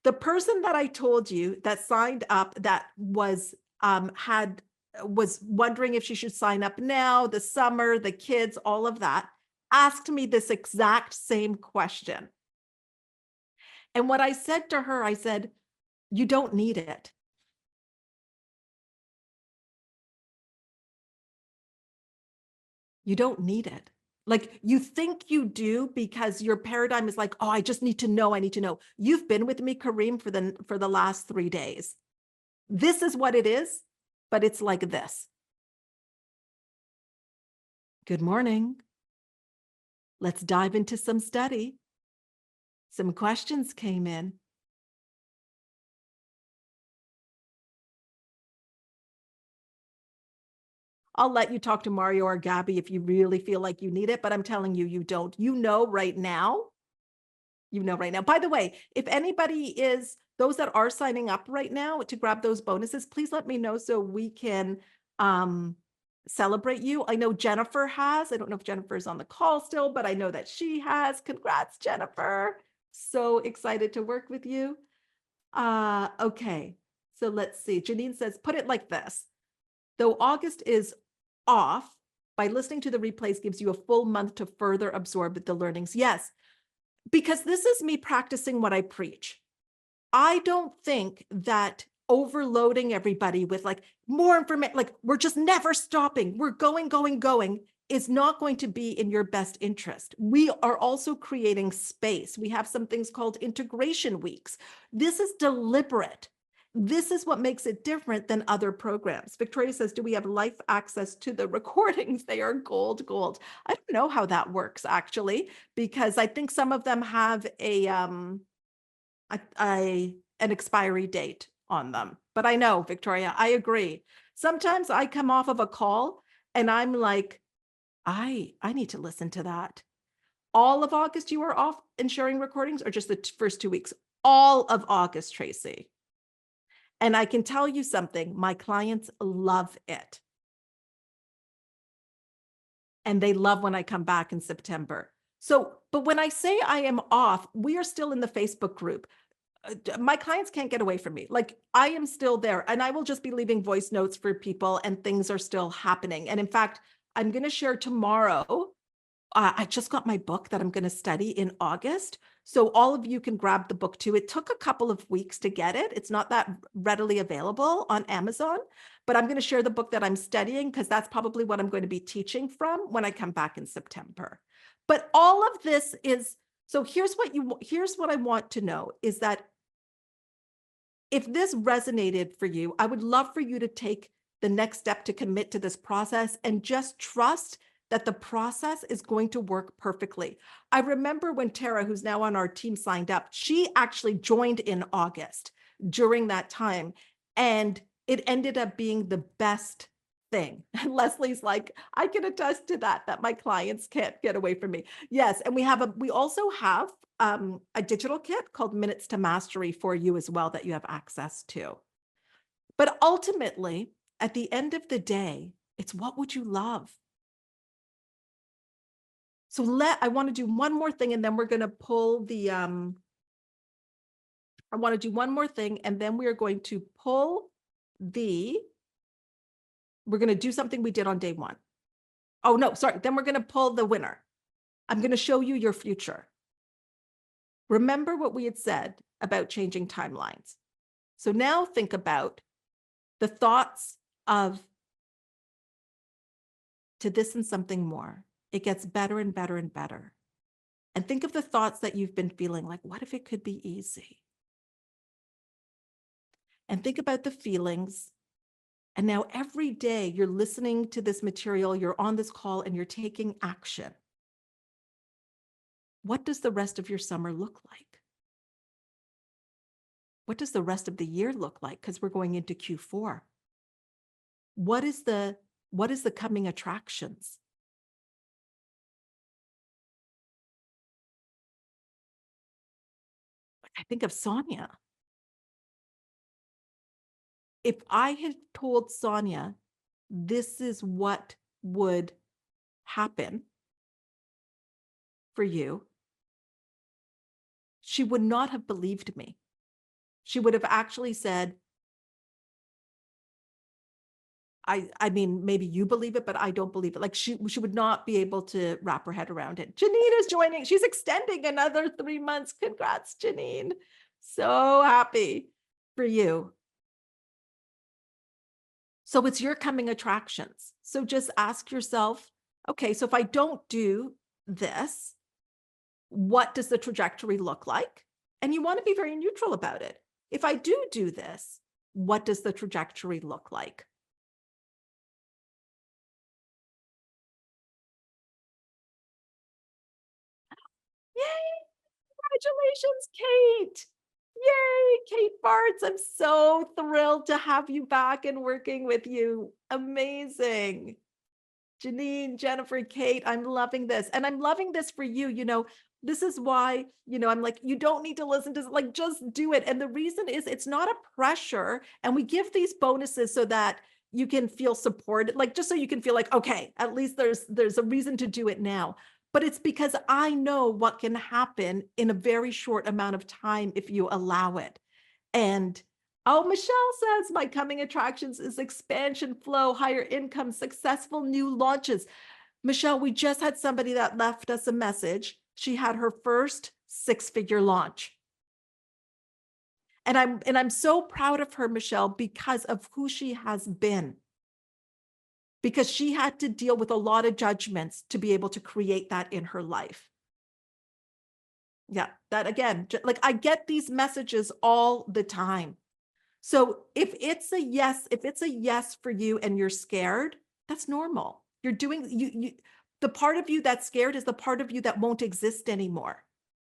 The person that I told you that signed up that was wondering if she should sign up now, the summer, the kids, all of that, asked me this exact same question. And what I said to her, I said, you don't need it. You don't need it. Like you think you do because your paradigm is like, oh, I just need to know. I need to know. You've been with me, Kareem, for the last 3 days. This is what it is, but it's like this. Good morning. Let's dive into some study. Some questions came in. I'll let you talk to Mario or Gabby if you really feel like you need it, but I'm telling you, you don't. You know right now. You know right now. By the way, if anybody is, those that are signing up right now to grab those bonuses, please let me know so we can celebrate you. I know Jennifer has. I don't know if Jennifer is on the call still, but I know that she has. Congrats, Jennifer. So excited to work with you. Okay, so let's see. Janine says, put it like this. Though August is off, by listening to the replays gives you a full month to further absorb the learnings. Yes, because this is me practicing what I preach. I don't think that overloading everybody with like more information, like we're just never stopping, we're going, is not going to be in your best interest. We are also creating space. We have some things called integration weeks. This is deliberate. This is what makes it different than other programs. Victoria says, do we have life access to the recordings? They are gold. I don't know how that works actually, because I think some of them have an expiry date on them. But I know, Victoria, I agree. Sometimes I come off of a call and I'm like, I need to listen to that. All of August you were off and sharing recordings, or just the first 2 weeks? All of August, Tracy. And I can tell you something, my clients love it. And they love when I come back in September. So, but when I say I am off, we are still in the Facebook group. My clients can't get away from me. Like I am still there and I will just be leaving voice notes for people and things are still happening. And in fact, I'm going to share tomorrow. I just got my book that I'm going to study in August. So all of you can grab the book too. It took a couple of weeks to get it. It's not that readily available on Amazon, but I'm going to share the book that I'm studying because that's probably what I'm going to be teaching from when I come back in September. But all of this is, so here's what I want to know is that if this resonated for you, I would love for you to take the next step to commit to this process and just trust that the process is going to work perfectly. I remember when Tara, who's now on our team, signed up, she actually joined in August during that time, and it ended up being the best thing. And Leslie's like, I can attest to that my clients can't get away from me. Yes, and we also have a digital kit called Minutes to Mastery for you as well that you have access to. But ultimately, at the end of the day, it's what would you love? So I want to do one more thing and then we're going to pull the, I want to do one more thing and then we are going to pull we're going to do something we did on day one. Oh no, sorry. Then we're going to pull the winner. I'm going to show you your future. Remember what we had said about changing timelines. So now think about the thoughts of to this and something more. It gets better and better and better. And think of the thoughts that you've been feeling like, what if it could be easy? And think about the feelings. And now every day you're listening to this material, you're on this call and you're taking action. What does the rest of your summer look like? What does the rest of the year look like? Because we're going into Q4. What is the coming attractions? I think of Sonia. If I had told Sonia, this is what would happen for you, she would not have believed me. She would have actually said, I mean, maybe you believe it, but I don't believe it. Like she would not be able to wrap her head around it. Janine is joining. She's extending another 3 months. Congrats, Janine. So happy for you. So it's your coming attractions. So just ask yourself, okay, so if I don't do this, what does the trajectory look like? And you want to be very neutral about it. If I do this, what does the trajectory look like? Yay! Congratulations, Kate. Yay, Kate Bartz. I'm so thrilled to have you back and working with you. Amazing. Janine, Jennifer, Kate, I'm loving this. And I'm loving this for you. This is why, I'm like, you don't need to listen to, like, just do it. And the reason is it's not a pressure. And we give these bonuses so that you can feel supported, like, just so you can feel like, okay, at least there's a reason to do it now. But it's because I know what can happen in a very short amount of time if you allow it. And oh, Michelle says my coming attractions is expansion, flow, higher income, successful new launches. Michelle, we just had somebody that left us a message. She had her first 6-figure launch. And I'm so proud of her, Michelle, because of who she has been. Because she had to deal with a lot of judgments to be able to create that in her life. Yeah, that again, like I get these messages all the time. So if it's a yes for you and you're scared, that's normal. You're doing, the part of you that's scared is the part of you that won't exist anymore,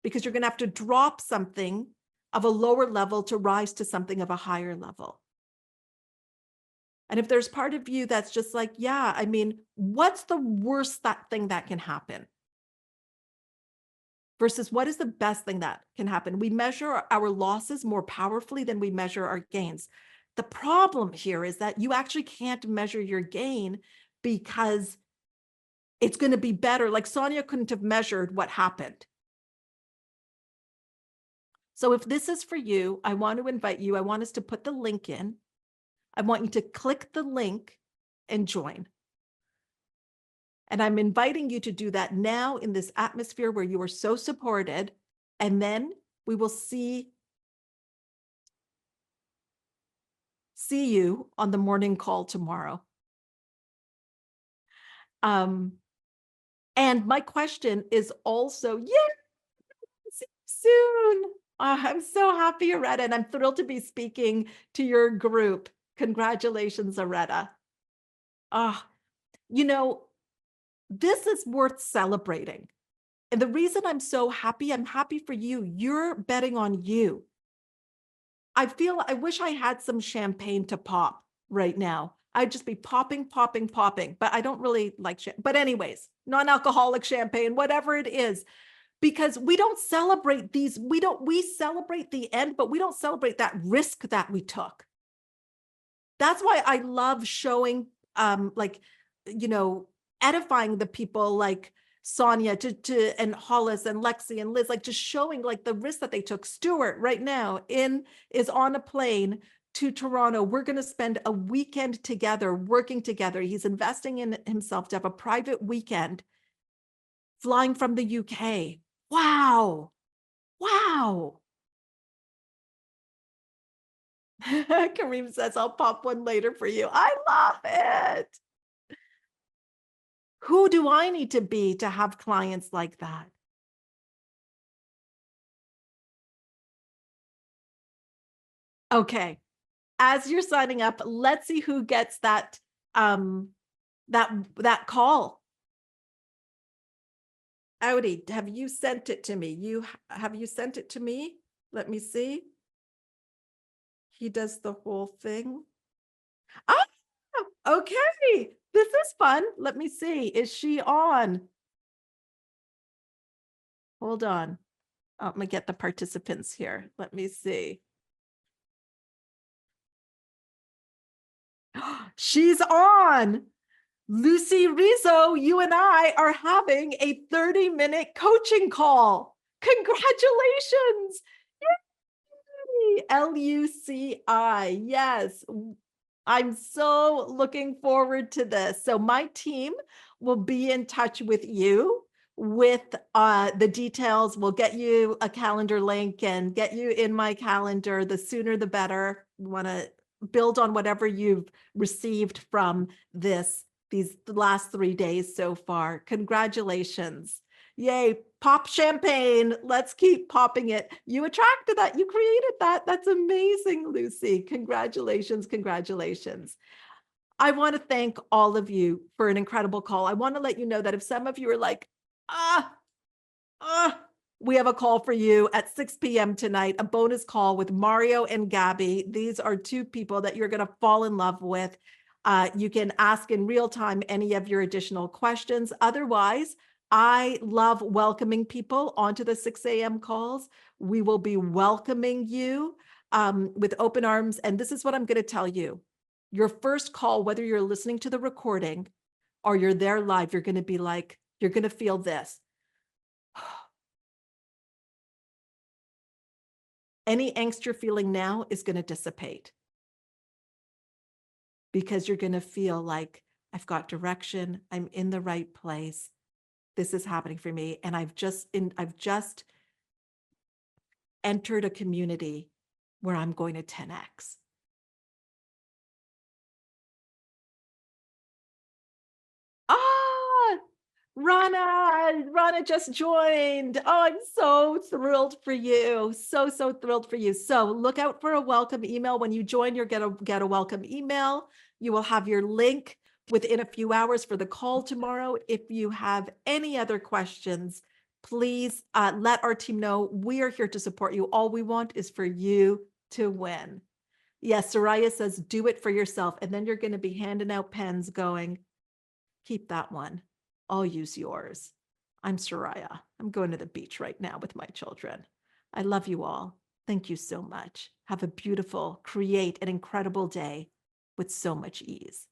because you're going to have to drop something of a lower level to rise to something of a higher level. And if there's part of you that's just like, yeah, I mean, what's the worst thing that can happen? Versus what is the best thing that can happen? We measure our losses more powerfully than we measure our gains. The problem here is that you actually can't measure your gain because it's going to be better. Like Sonia couldn't have measured what happened. So if this is for you, I want to invite you. I want us to put the link in. I want you to click the link and join. And I'm inviting you to do that now in this atmosphere where you are so supported. And then we will see you on the morning call tomorrow. And my question is also, see you soon. I'm so happy, Aretta, and I'm thrilled to be speaking to your group. Congratulations, Aretta. This is worth celebrating. And the reason I'm so happy, I'm happy for you. You're betting on you. I wish I had some champagne to pop right now. I'd just be popping, but I don't really like champagne. But anyways, non-alcoholic champagne, whatever it is, because we don't celebrate these. We celebrate the end, but we don't celebrate that risk that we took. That's why I love showing, edifying the people like Sonia and Hollis and Lexi and Liz, like just showing like the risk that they took. Stuart right now is on a plane to Toronto. We're going to spend a weekend together, working together. He's investing in himself to have a private weekend, flying from the UK. Wow. Kareem says, I'll pop one later for you. I love it. Who do I need to be to have clients like that? Okay. As you're signing up, let's see who gets that call. Audi, have you sent it to me? Have you sent it to me? Let me see. He does the whole thing. Okay. This is fun. Let me see. Is she on? Hold on. I'm going to get the participants here. Let me see. She's on. Lucy Rizzo, you and I are having a 30-minute coaching call. Congratulations. Yay. Luci. Yes. I'm so looking forward to this. So my team will be in touch with you with the details. We'll get you a calendar link and get you in my calendar. The sooner the better. We want to build on whatever you've received from these last 3 days so far. Congratulations. Yay, pop champagne. Let's keep popping it. You attracted that. You created that. That's amazing, Lucy. Congratulations. I want to thank all of you for an incredible call. I want to let you know that if some of you are like, we have a call for you at 6 p.m. tonight, a bonus call with Mario and Gabby. These are two people that you're going to fall in love with. You can ask in real time any of your additional questions. Otherwise, I love welcoming people onto the 6 a.m. calls. We will be welcoming you with open arms. And this is what I'm going to tell you. Your first call, whether you're listening to the recording or you're there live, you're going to be like, you're going to feel this. Any angst you're feeling now is going to dissipate because you're going to feel like I've got direction. I'm in the right place. This is happening for me. And I've just entered a community where I'm going to 10x. Rana just joined. Oh, I'm so thrilled for you. So thrilled for you. So look out for a welcome email. When you join, you're going to get a welcome email. You will have your link within a few hours for the call tomorrow. If you have any other questions, please let our team know. We are here to support you. All we want is for you to win. Yes, Soraya says, do it for yourself. And then you're going to be handing out pens going, keep that one. I'll use yours. I'm Soraya. I'm going to the beach right now with my children. I love you all. Thank you so much. Have a beautiful, create an incredible day with so much ease.